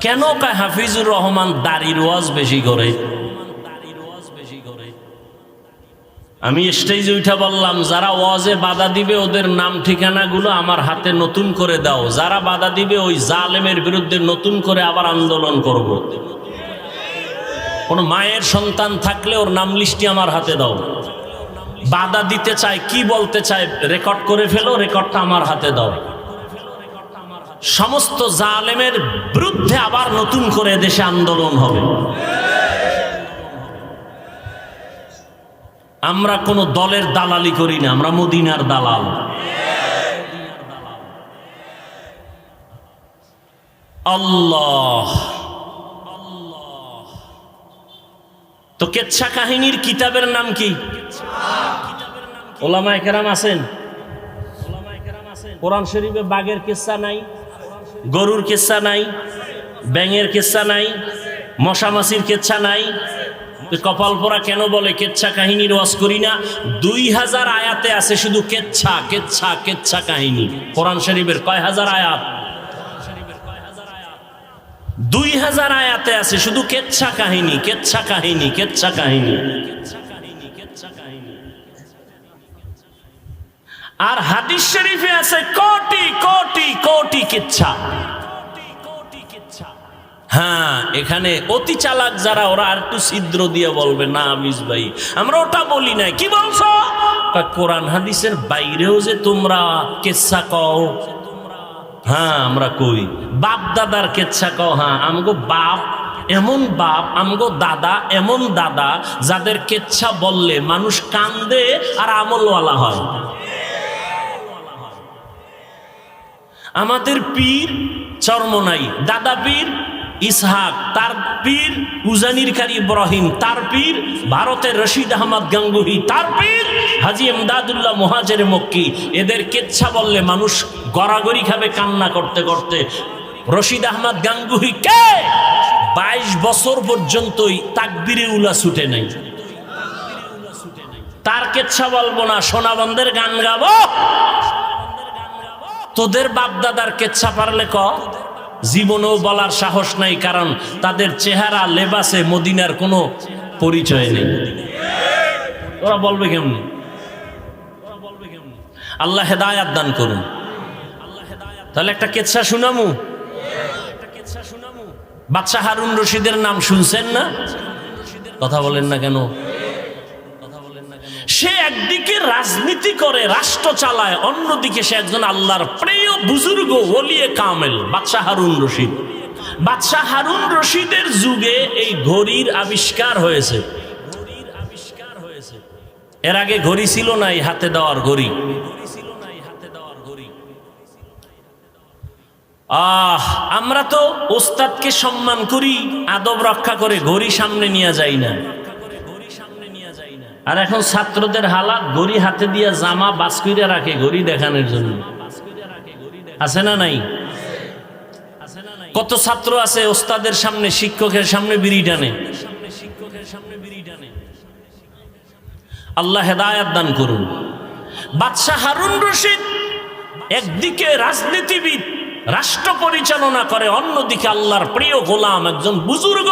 কেন কয় হাফিজুর রহমান দাড়ির ওয়াজ বেশি করে আমি স্টেজে উঠা বললাম যারা ওয়াজে বাধা দিবে ওদের নাম ঠিকানাগুলো আমার হাতে নতুন করে দাও যারা বাধা দিবে ওই জালেমের বিরুদ্ধে নতুন করে আবার আন্দোলন করব কোন মায়ের সন্তান থাকলে ওর নাম লিস্টটি আমার হাতে দাও। বাধা দিতে চায়, কি বলতে চায় রেকর্ড করে ফেলো, রেকর্ডটা আমার হাতে দাও। সমস্ত জালেমের বিরুদ্ধে আবার নতুন করে দেশে আন্দোলন হবে। আমরা কোন দলের দালালি করি না, আমরা মদিনার দালাল। আল্লাহ তো কেচ্ছা কাহিনীর কিতাবের নাম কি? ওলামায়ে কেরাম আছেন? কোরআন শরীফে বাঘের কিচ্ছা নাই, গরুর কিচ্ছা নাই, ব্যাঙের কিচ্ছা নাই, মশামাছির কিচ্ছা নাই। কপাল পোড়া কেন বলে কেচ্ছা কাহিনীর ওয়াজ করি না? 2000 আয়াতে আছে শুধু কেচ্ছা কেচ্ছা কেচ্ছা কাহিনী। কোরআন শরীফের কয় হাজার আয়াত? 2000 আয়াতে আছে শুধু কেচ্ছা কাহিনী কেচ্ছা কাহিনী কেচ্ছা কাহিনী। আর হাদিস শরীফে আছে কোটি কোটি কোটি কিচ্ছা। হ্যাঁ, এখানে অতি চালাক যারা ওরা আর একটু ছিদ্র দিয়ে বলবে, না আমিস ভাই আমরা ওটা বলি নাই। কি বলছো? কোরআন হাদিসের বাইরেও যে তোমরা কিচ্ছা কও। হ্যাঁ আমরা কই। বাপ দাদার কিচ্ছা কও? হ্যাঁ, আমগো বাপ এমন বাপ, আমগো দাদা এমন দাদা যাদের কিচ্ছা বললে মানুষ কান্দে আর আমলওয়ালা হয়। আমাদের পীর চরমনাই, দাদা পীর ইসহাক, তার পীর উজানির কারি ইব্রাহিম, তার পীর ভারতের রশিদ আহমদ গাঙ্গুহি, তার পীর হাজী ইমদাদুল্লাহ মুহাজির মক্কি। এদের কিচ্ছা বললে মানুষ গড়াগড়ি খাবে কান্না করতে করতে। রশিদ আহমদ গাঙ্গুহি কে 22 বছর পর্যন্তই তাকবীরে উলা ছুটে নাই। তার কিচ্ছা বলবো না, সোনাবন্ধের গান গাবো। তোদের বাপ দাদার কিচ্ছা পারলে ক। জীবনেও বলার সাহস নাই, কারণ তাদের চেহারা লেবাসে মদিনার কোনো পরিচয় নেই। ওরা বলবে কেমনি? আল্লাহ হেদায়াত দান করুন। তাহলে একটা কিচ্ছা শুনামু। বাদশাহ হারুন রশিদের নাম শুনছেন না? কথা বলেন না কেন? সে একদিকে রাজনীতি করে, রাষ্ট্র চালায়, অন্যদিকে সে একজন আল্লাহর প্রিয় বুজুর্গ ওলিয়ে কামেল, বাদশাহ হারুন রশিদ। বাদশাহ হারুন রশিদের যুগে এই ঘড়ির আবিষ্কার হয়েছে। এর আগে ঘড়ি ছিল না, এই হাতে দেওয়ার ঘড়ি। আমরা তো ওস্তাদকে সম্মান করি, আদব রক্ষা করে ঘড়ি সামনে নিয়ে যাই না। আর এখন ছাত্রদের হালাত, ঘড়ি হাতে দিয়ে জামা বাস করে রাখে ঘড়ি দেখানোর জন্য। আছে না নাই? কত ছাত্র আছে ওস্তাদের সামনে, শিক্ষকের সামনে বিড়ি টানে। আল্লাহ হেদায়াত দান করুন। বাদশাহ হারুন রশিদ একদিকে রাজনীতিবিদ, রাষ্ট্র পরিচালনা করে, অন্যদিকে আল্লাহর প্রিয় গোলাম, একজন বুজুর্গ।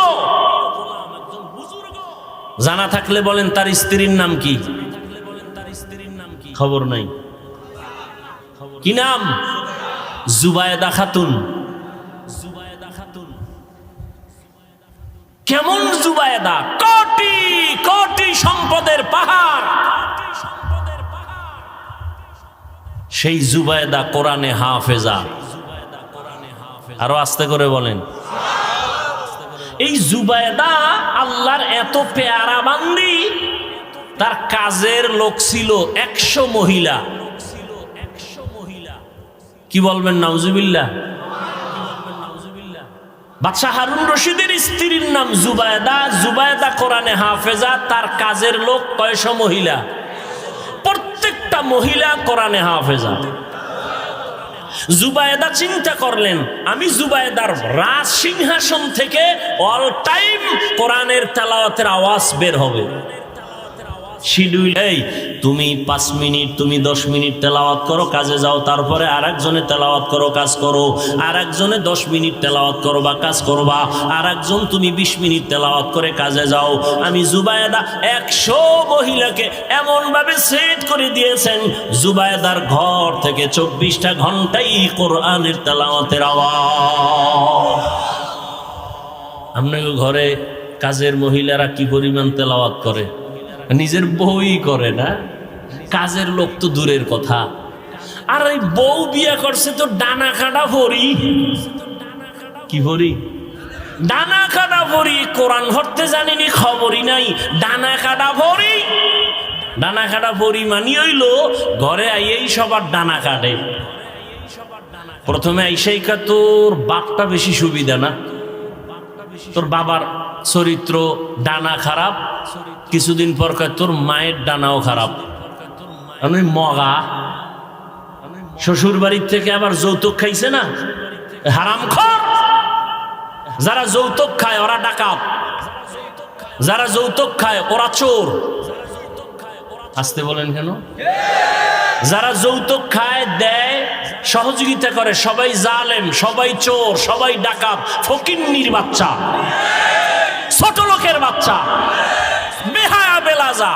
জানা থাকলে বলেন তার স্ত্রীর নাম কি? খবর নাই। কি নাম? জুবায়েদা খাতুন। কেমন জুবায়েদা? কোটি কোটি সম্পদের পাহাড়। সেই জুবায়েদা কোরআনে হাফেজা। আরো আস্তে করে বলেন। এই জুবায়েদা আল্লাহর এত পেয়ারা বান্দি, তার কাজের লোক ছিল 100 মহিলা। কি বলবেন? নাউজুবিল্লাহ। বাদশাহ হারুন রশিদের স্ত্রীর নাম জুবায়েদা। জুবায়েদা কোরআনে হাফেজা, তার কাজের লোক কয়শো মহিলা? প্রত্যেকটা মহিলা কোরআনে হাফেজা। জুবায়েদা চিন্তা করলেন, আমি জুবায়েদার রাজ সিংহাসন থেকে অল টাইম কোরআনের তেলাওয়াতের আওয়াজ বের হবে। শিডিউল, এই তুমি 5 মিনিট, তুমি 10 মিনিট তেলাওয়াত করো, কাজে যাও। তারপরে আরেকজনে তেলাওয়াত করো, কাজ করো। আরেকজনে 10 মিনিট তেলাওয়াত করো বা কাজ করবা। আরেকজন তুমি 20 মিনিট তেলাওয়াত করে কাজে যাও। আমি জুবায়েদা 100 মহিলাকে এমন ভাবে সেট করে দিয়েছেন, জুবায়েদার ঘর থেকে 24টা ঘন্টাই কোরআনের তেলাওয়াতের আওয়াজ। আপনাকে ঘরে কাজের মহিলারা কি পরিমাণ তেলাওয়াত করে, নিজের বউই করে না, কাজের লোক তো দূরের কথা। আর এই বউ বিয়ে করছে তো ডানা কাটা ভরি, কি ভরি, ডানা কাটা ভরি। কোরআন হরতে জানিনি খবরই নাই, ডানা কাটা ভরি। ডানা কাটা ভরি মানি হইল ঘরে আইয়েই সবার ডানা কাটে। প্রথমে আইসাই কা তোর বাপটা বেশি সুবিধা না, তোর বাবার চরিত্র ডানা খারাপ, কিছুদিন পর কয় তোর মায়ের ডানাও খারাপ। আমি মগা শ্বশুর বাড়ির থেকে আবার যৌতুক খাইছে না, হারামখোর। যারা যৌতুক খায় ওরা ডাকাত, যারা যৌতুক খায় ওরা চোর। আসতে বলেন কেন? যারা যৌতুক খায়, দেয়, সহযোগিতা করে, সবাই জালেম, সবাই চোর, সবাই ডাকাত, ফকিন্নির বাচ্চা, ছোট লোকের বাচ্চা, বেহায়া বেলাজা।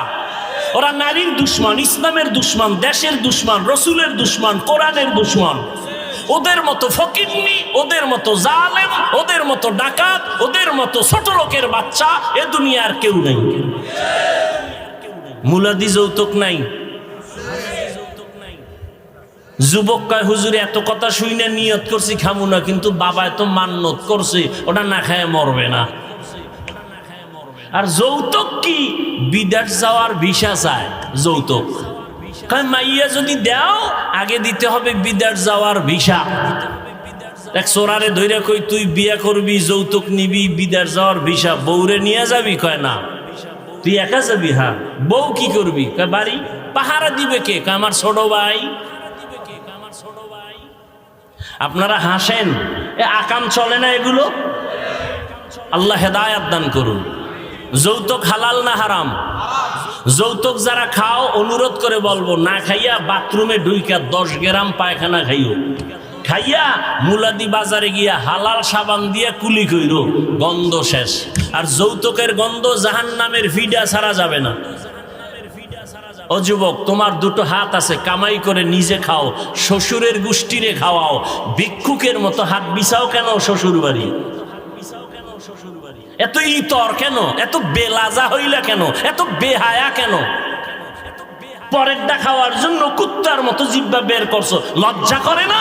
ওরা নারীর দুশ্মন, ইসলামের দুশ্মন, দেশের দুশ্মন, রসুলের দুশ্মন, কোরআনের দুশ্মন। ওদের মতো ফকিন্নি, ওদের মতো জালেম, ওদের মতো ডাকাত, ওদের মতো ছোট লোকের বাচ্চা এ দুনিয়ার কেউ নেই। মুলাদি যৌতুক নাই। যুবক কয় হুজুর এত কথা শুনে নিয়ত করছি খামু না, কিন্তু বাবা এত মান্নত করছে, ওটা না খায় মরবে না। আর যৌতুক কি? বিদেশ যাওয়ার ভিসা চায় যৌতুক। কয় মাইয়া যদি দাও আগে দিতে হবে বিদেশ যাওয়ার ভিসা। এক চোরারে ধইরা কই তুই বিয়া করবি, যৌতুক নিবি, বিদেশ যাওয়ার ভিসা, বউরে নিয়ে যাবি? কয় না, তুই একা যাবি। হ্যাঁ, বউ কি করবি? কয় বাড়ি পাহারা দিবে কে? কয় আমার ছোট ভাই। আপনারা হাসেন, এ আকাম চলে না এগুলো? আল্লাহ হেদায়াত দান করুন। যৌতুক হালাল না হারাম? যৌতুক যারা খাও অনুরোধ করে বলবো, না খাইয়া বাথরুমে ঢুইকা 10 গ্রাম পায়খানা খাইও, খাইয়া মুলাদি বাজারে গিয়া হালাল সাবান দিয়া কুলি কইরো, গন্ধ শেষ। আর যৌতুকের গন্ধ জাহান্নামের ফিডা ছাড়া যাবে না। ও যুবক, তোমার দুটো হাত আছে, কামাই করে নিজে খাও, শ্বশুরের গোষ্ঠীরে খাওয়াও। ভিক্ষুকের মতো হাত বিছাও কেন শ্বশুর বাড়ি? এত ইতর কেন? এত বেলাজা হইলা কেন? এত বেহায়া কেন? পরেরটা খাওয়ার জন্য কুত্তার মতো জিহ্বা বের করছো, লজ্জা করে না?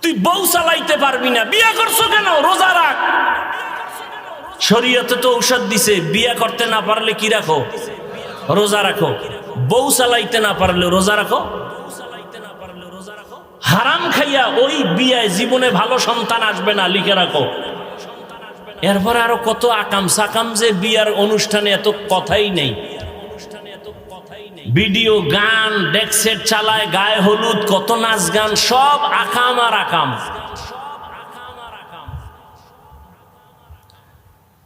তুই বউ চালাইতে পারবি না, বিয়ে করছো কেন? রোজা রাখ। শরীয়তে তো ঔষধ দিছে, বিয়ে করতে না পারলে কি রাখো? রোজা রাখো। বউ চালাইতে না পারলে রোজা রাখো। হারাম খাইয়া ওই বিয়ায় জীবনে ভালো সন্তান আসবে না, লিখে রাখো। এরপরে আরো কত আকাম সাকাম, যে বিয়ার অনুষ্ঠানে এত কথাই নেই। ভিডিও গান ডেকসেট চালায়, গায়ে হলুদ, কত নাচ গান, সব আকাম আর আকাম।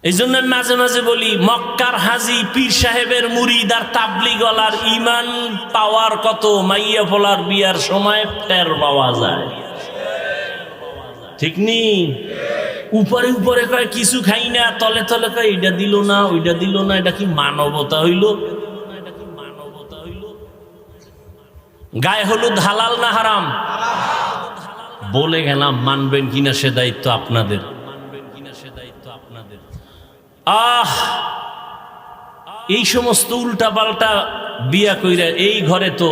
এই জন্য মাঝে মাঝে বলি, মক্কার হাজি, পীর সাহেবের মুরিদ আর তাবলিগওয়ালার ইমান পাওয়ার কত মাইয়া ফলার বিয়ার সময় টের পাওয়া যায়, ঠিক নি? উপরে উপরে কয় কিছু খাই না, তলে তলে কয় এটা দিল না, ওইটা দিল না। এটা কি মানবতা হইল? গায়ে হলুদ হালাল না হারাম? বলে গেলাম, মানবেন কিনা সে দায়িত্ব আপনাদের। এই সমস্ত উল্টা পাল্টা বিয়া কইরা এই ঘরে তো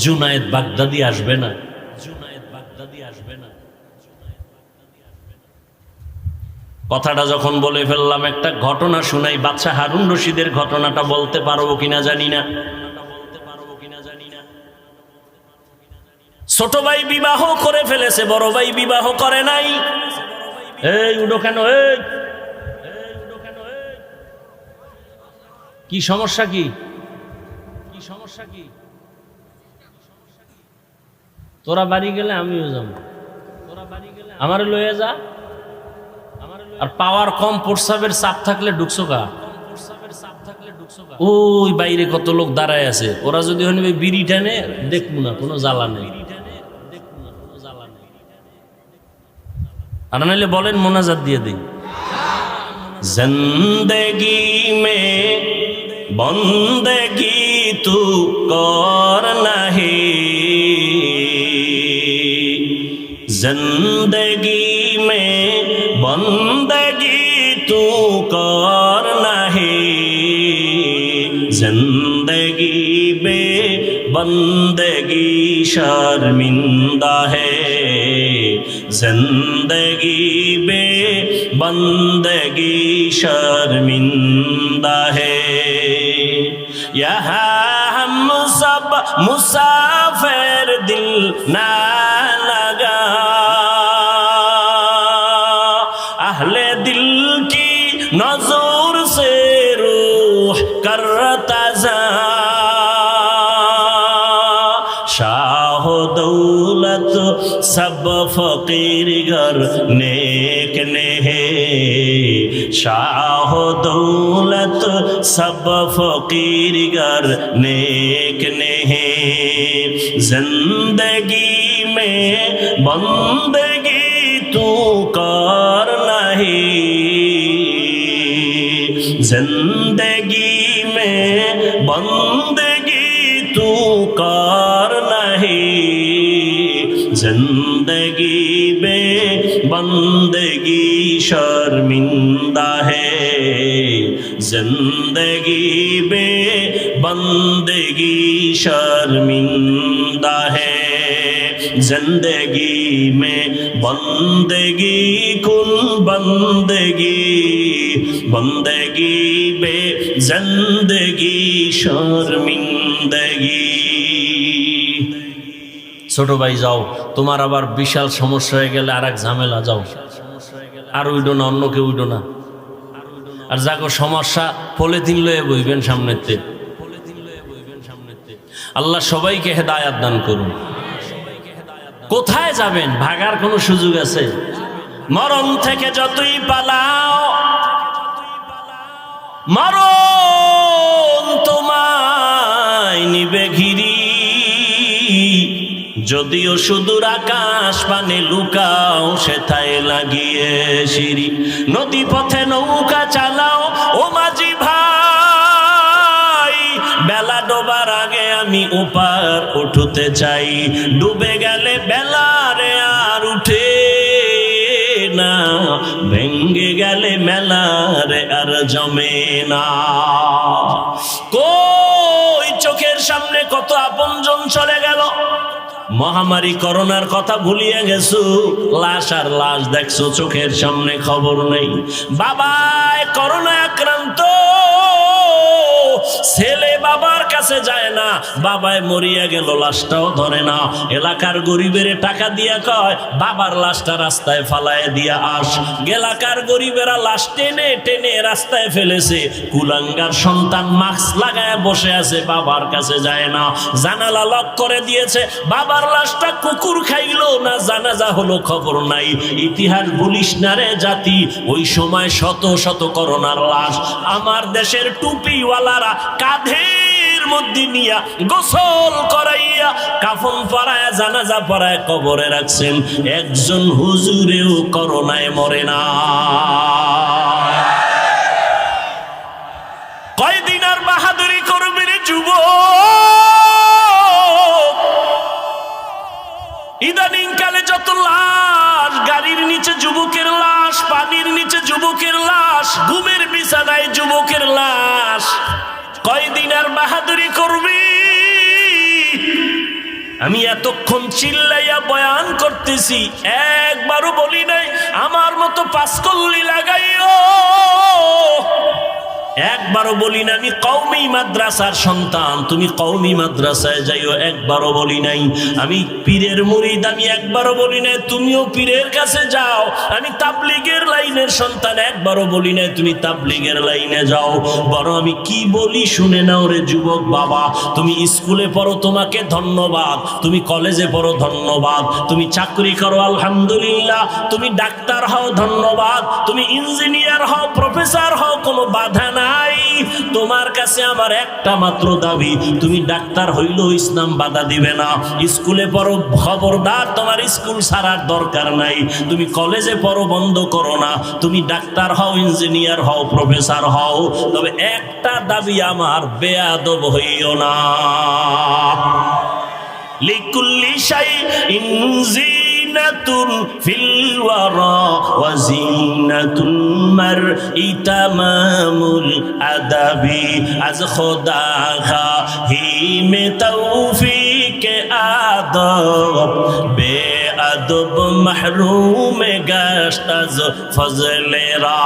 জুনায়েদ বাগদাদি আসবে না। কথাটা যখন বলে ফেললাম, একটা ঘটনা শুনাই। বাদশাহ হারুন রশিদের ঘটনাটা বলতে পারবো কিনা জানি না। ছোট ভাই বিবাহ করে ফেলেছে, বড় ভাই বিবাহ করে নাই। এই উডো কেন? কি সমস্যা? কি সমস্যা? কি তোরা বাড়ি গেলে আমিও যাব, আমারে লয়ে যা। আর পাওয়ার কম, প্রস্রাবের চাপ থাকলে ঢুকছো কা? ওই বাইরে কত লোক দাঁড়ায় আছে, ওরা যদি বিড়ি টানে দেখবো না, কোনো জ্বালা নেই। আর নাইলে বলেন মোনাজাত দিয়ে দিই। জিন্দেগি মে বন্দেগি তু কর নাহি, जिंदगी में बंदगी तू करना है, जिंदगी में बंदगी शर्मिंदा है, जिंदगी में बंदगी शर्मिंदा है। यहाँ हम सब मुसाफिर दिल ना लगा, अहले दिल की नजर से रूह करता जा, शाह दौलत सब फकीर गर नेक ने है, शाह दौलत सब फकीर गर नेक ने है, जिंदगी में बंदगी तू करना है, जिंदगी में बंदगी तू करना है, जिंदगी में बंदगी शर्मिंदा है, जिंदगी में बंदगी शर्मिंदा है, जिंदगी में बंदगी कुल बंदगी, बंदगी बे जिंदगी शर्मिंदगी। ছোট ভাই যাও, তোমার আবার বিশাল সমস্যা হয়ে গেলে আর এক ঝামেলা, যাও আর উইডো না, অন্য কেউ উইডো না। আর যাগো সমস্যা পলিথিন লয়ে বইবেন সামনেতে। আল্লাহ সবাইকে হেদায়াত দান করুন। কোথায় যাবেন? ভাগার কোনো সুযোগ আছে? মরণ থেকে যতই পালাও, মরণ তোমায় নিবে ঘিরি, যদিও সুদূর আকাশ পানে লুকাও সেথায় লাগিয়ে সিঁড়ি, নদী পথে নৌকা চালাও ও মাঝি ভাই, বেলা ডোবার আগে আমি ওপার উঠতে চাই, ডুবে গেলে বেলারে আর উঠে না, ভেঙ্গে গেলে মেলারে আর জমে না। কই চোখের সামনে কত আপনজন চলে গেল, মহামারী করোনার কথা ভুলিয়ে গেছো, লাশ আর লাশ দেখছো, চোখের সামনে খবর নেই। বাবায় করোনা আক্রান্ত, ছেলে বাবার কাছে যায় না, বাবায় মরিয়া গেল, লাশটাও ধরে না। এলাকার গরিবের টাকা দিয়া কয় বাবার লাশটা রাস্তায় ফালায় দিয়া আস, এলাকার গরিবেরা লাশ টেনে টেনে রাস্তায় ফেলেছে, কুলাঙ্গার সন্তান মাস্ক লাগায় বসে আছে, বাবার কাছে যায় না। জানালা লক করে দিয়েছে, বাবার লাশটা কুকুর খাইলো না জানাজা হলো খবর নাই। ইতিহাস বলিস না রে জাতি, ওই সময় শত শত করোনার লাশ আমার দেশের টুপিওয়ালারা কাঁধের মধ্যে নিয়া গোসল করাইয়া কাফন পরায় জানাজা পরায় কবরে রাখছেন, একজন হুজুরেও করোনায় মরে না। কয়দিন আর বাহাদুরি করবে রে যুবক? ইদানিং কালে যত লাশ, গাড়ির নিচে যুবকের লাশ, পানির নিচে যুবকের লাশ, ঘুমের বিছানায় যুবকের লাশ, কয়দিন আর বাহাদুরি করবি? আমি এতক্ষণ চিল্লাইয়া বয়ান করতেছি, একবারও বলি নাই আমার মতো পাঁচকল্লি লাগাইও, একবারও বলি না আমি কওমি মাদ্রাসার সন্তান তুমি কওমি মাদ্রাসায় যাইও, একবারও বলি নাই আমি পীরের মুরিদ, আমি একবারও বলি নাই তুমিও পীরের কাছে যাও, আমি তাবলীগের লাইনের সন্তান, একবারও বলি নাই তুমি তাবলীগের লাইনে যাও। বড় আমি কি বলি শুনে নাও রে যুবক বাবা, তুমি স্কুলে পড়ো তোমাকে ধন্যবাদ, তুমি কলেজে পড়ো ধন্যবাদ, তুমি চাকরি করো আলহামদুলিল্লাহ, তুমি ডাক্তার হও ধন্যবাদ, তুমি ইঞ্জিনিয়ার হও, প্রফেসর হও, কোনো বাধা নাই। তোমার কাছে আমার একটা মাত্র দাবি, তুমি ডাক্তার হইলেও ইসলাম বাধা দিবে না। স্কুলে পড়ো, খবরদার তোমার স্কুল ছাড়ার দরকার নাই, তুমি কলেজে পড়ো, বন্ধ করো না, তুমি ডাক্তার হও, ইঞ্জিনিয়ার হও, প্রফেসর হও, তবে একটা দাবি আমার, বেয়াদব হইও না। লিকুল্লি শাইইন জিনাতুন ফিল ওয়ারা ওয়া জিনাতুল মারই তামামুল আদাবি আজ খোদা হি মে তৌফিক আদব বে আদব মাহরুম গশত আজ ফজলে রা।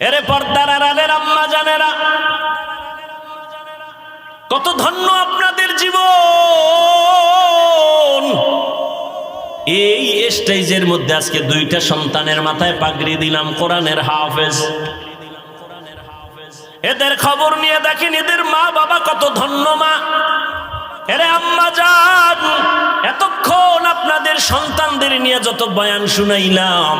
এরে পর্দার আড়ালের আম্মা জানেরা, কত ধন্য আপনাদের জীবন। এই স্টেজের মধ্যে আজকে দুইটা সন্তানের মাথায় পাগড়ি দিলাম, কোরআনের হাফেজ। এদের খবর নিয়ে দেখেন এদের মা বাবা কত ধন্য মা। এরে আম্মা জান, এতক্ষণ আপনাদের সন্তানদের নিয়ে যত বয়ান শুনাইলাম,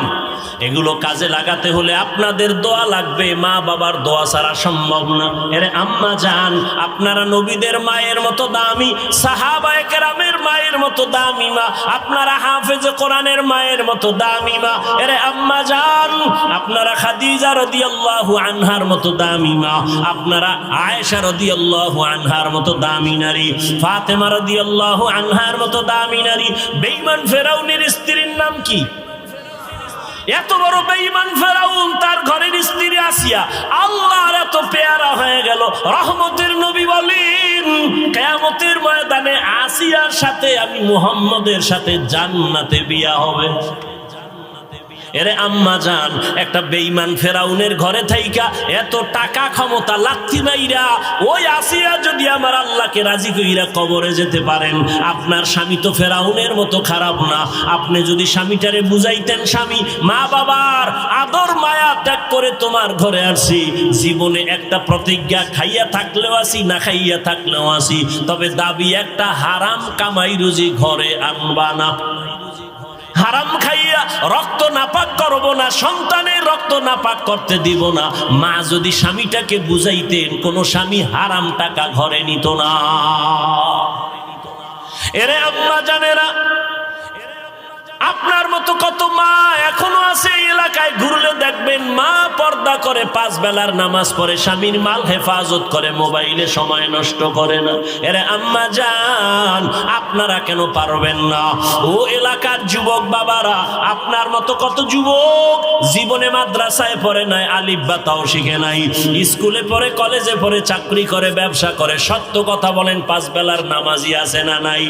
এগুলো কাজে লাগাতে হলে আপনাদের দোয়া লাগবে, মা বাবার দোয়া ছাড়া সম্ভব না। এরে আম্মা জান, আপনারা নবীদের মায়ের মতো দামি, সাহাবায়ে কেরামের মায়ের মতো দামি মা, আপনারা হাফেজে কোরআনের মায়ের মতো দামি মা। এরে আম্মা জান, আপনারা খাদিজা রাদিয়াল্লাহু আনহার মতো দামি মা, আপনারা আয়েশা রাদিয়াল্লাহু আনহার মতো দামি নারী, ফাতেমা রাদিয়াল্লাহু আনহার মতো দামি নারী। বেঈমান ফেরাউনের স্ত্রীর নাম কি? এত বড় বেঈমান ফেরাউন, তার ঘরের স্ত্রী আসিয়া আল্লাহর এত পেয়ারা হয়ে গেল। রহমতের নবী বলেন, কিয়ামতের ময়দানে আসিয়ার সাথে আমি মুহাম্মদের সাথে জান্নাতে বিয়া হবে। এরে আম্মা জান, একটা বেঈমান ফেরাউনের ঘরে থাইকা এত টাকা ক্ষমতা লাথি মাইরা ওই আসিয়া যদি আমার আল্লাহকে রাজি কইরা কবরে যেতে পারেন, আপনার স্বামী তো ফেরাউনের মতো খারাপ না। আপনি যদি স্বামীটারে বুঝাইতেন, স্বামী মা বাবার আদর মায়া ত্যাগ করে তোমার ঘরে আসি, জীবনে একটা প্রতিজ্ঞা, খাইয়া থাকলেও আসি না খাইয়া থাকলেও আসি, তবে দাবি একটা, হারাম কামাই রুজি ঘরে আনবা না। হারাম খাইয়া রক্ত নাপাক করব না, সন্তানের রক্ত নাপাক করতে দিব না। মা যদি স্বামীটাকে বুঝাইতেন, কোন স্বামী হারাম টাকা ঘরে নিত না। এরে আম্মা জানেরা, আপনার মতো কত মা এখনো আছে এই এলাকায়, ঘুরলে দেখবেন মা পর্দা করে, 5 বেলার নামাজ পড়ে, স্বামীর মাল হেফাজত করে, মোবাইলে সময় নষ্ট করে না। এরে আম্মা জান, আপনারা কেন পারবেন না? ও এলাকার যুবক বাবারা, আপনার মতো কত যুবক জীবনে মাদ্রাসায় পড়ে নাই, আলিফ বা তাও শিখে নাই, স্কুলে পড়ে, কলেজে পড়ে, চাকরি করে, ব্যবসা করে। সত্য কথা বলেন, 5 বেলার নামাজি আছে না নাই?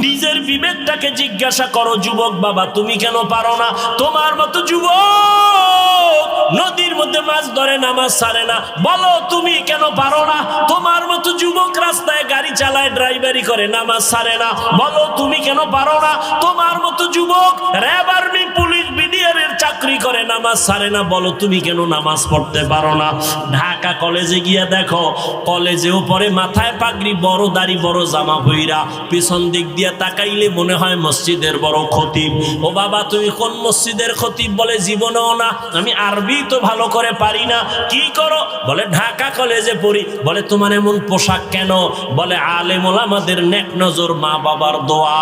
নিজের বিবেকটাকে জিজ্ঞাসা করো যুবক বাবা, তুমি কেন পারো না? তোমার মতো যুবক নদীর মধ্যে মাছ ধরে, নামাজ ছাড়ে না, বলো তুমি কেন পারো না? তোমার মতো যুবক রাস্তায় গাড়ি চালায়, ড্রাইভারি করে, নামাজ ছাড়ে না, বলো তুমি কেন পারো না? তোমার মতো যুবক র্যাব, আর্মি, পুলিশ, বিডিআরের চাকরি করে, নামাজ ছাড়ে না, বলো তুমি কেন নামাজ পড়তে পারো না? ঢাকা কলেজে গিয়া দেখো, কলেজেও পরে মাথায় পাগড়ি, বড় দাড়ি, বড় জামা পইরা, পিছন দিক দিয়া তাকাইলে মনে হয় মসজিদের বড় খতিব। ও বাবা, তুমি কোন মসজিদের খতিব? বলে জীবনেও না, আমি আরবি তো ভালো করে পারি না। কি করো? বলে ঢাকা কলেজে পড়ি। বলে তোমার এমন পোশাক কেন? বলে আলেম ওলামাদের নেক নজর, মা বাবার দোয়া।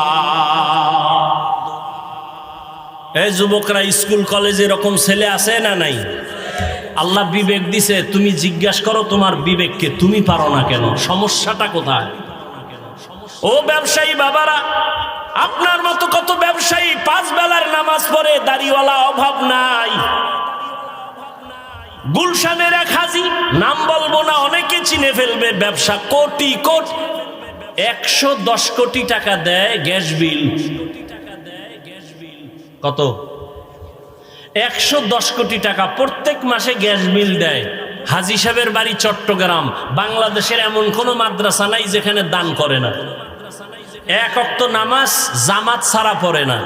এই যুবকরা, স্কুল কলেজে এরকম ছেলে আছে না নাই? আল্লাহ বিবেক দিছে, তুমি জিজ্ঞাসা করো তোমার বিবেককে, তুমি পারো না কেন? সমস্যাটা কোথায়? ও ব্যবসায়ী বাবারা, আপনার মতো কত ব্যবসায়ী 5 বেলার নামাজ পড়ে, দাড়িওয়ালা, অভাব নাই। গুলশানের এক হাজি, নাম বলবো না, অনেকে চিনে ফেলবে, ব্যবসা কোটি কোটি, 110 কোটি টাকা দেয় গ্যাস বিল। কত? 110 কোটি টাকা প্রত্যেক মাসে গ্যাস বিল দেয়। হাজি সাহেবের বাড়ি চট্টগ্রাম। বাংলাদেশের এমন কোন মাদ্রাসা নাই যেখানে দান করে না। 1 ওয়াক্ত নামাজ জামাত ছাড়া পড়ে না।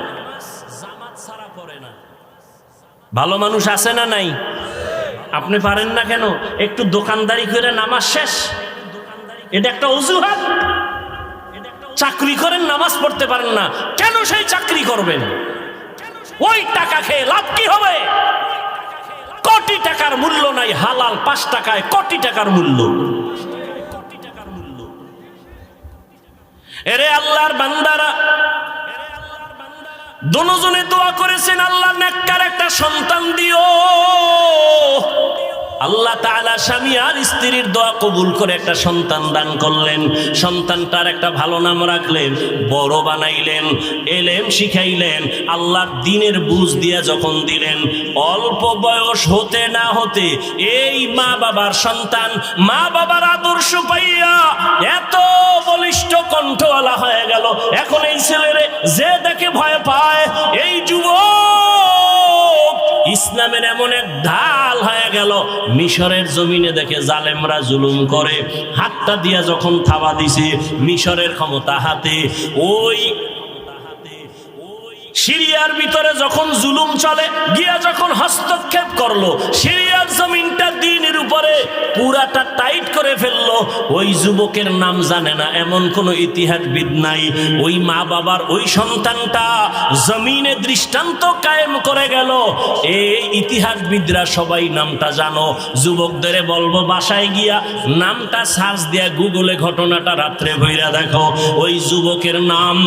ভালো মানুষ আছে না নাই? আপনি পারেন না কেন? একটু দোকানদারি করে নামাজ শেষ, এটা একটা অজুহাত। চাকরি করেন, নামাজ পড়তে পারেন না কেন? সেই চাকরি করবেন, ওই টাকা খেয়ে লাভ কি হবে? কোটি টাকার মূল্য নাই, হালাল 5 টাকায় কোটি টাকার মূল্য। এরে আল্লাহর বান্দারা, দুজনে দোয়া করেছেন, আল্লাহ নেককার একটা সন্তান দিও। আল্লাহ তাআলা স্বামী আর স্ত্রীর দোয়া কবুল করে একটা সন্তান দান করলেন। সন্তানটার একটা ভালো নাম রাখলেন, বড় বানাইলেন, এলেম শিখাইলেন, আল্লাহর দ্বীনের বুঝ দিয়া যখন দিলেন, অল্প বয়স হতে না হতে এই মা বাবার সন্তান মা বাবার আদর্শ পাইয়া এত বলিষ্ঠ কণ্ঠওয়ালা হয়ে গেল। এখন এই ছেলেরে যে দেখে ভয় পায়, এই যুবক ইসলামের এমন এক ঢাল হয়ে গেল। মিশরের জমিনে দেখে জালেমরা জুলুম করে, হাতটা দিয়া যখন থাবা দিছে, মিশরের ক্ষমতা হাতে, ওই সিরিয়ার ভিতরে যখন জুলুম চলে, গিয়া যখন হস্তক্ষেপ করলো, সিরিয়ার জমিনটা দ্বীনের উপরে পুরাটা টাইট করে ফেললো। ওই যুবকের নাম জানে না এমন কোন ইতিহাসবিদ নাই। ওই মা বাবার ওই সন্তানটা জমিনে দৃষ্টান্ত কায়েম করে গেল। এই ইতিহাসবিদরা সবাই নামটা জানো। যুবকদের বলবো বাসায় গিয়া নামটা সার্চ দিয়া গুগলে ঘটনাটা রাত্রে ভইরা দেখো। ওই যুবকের নাম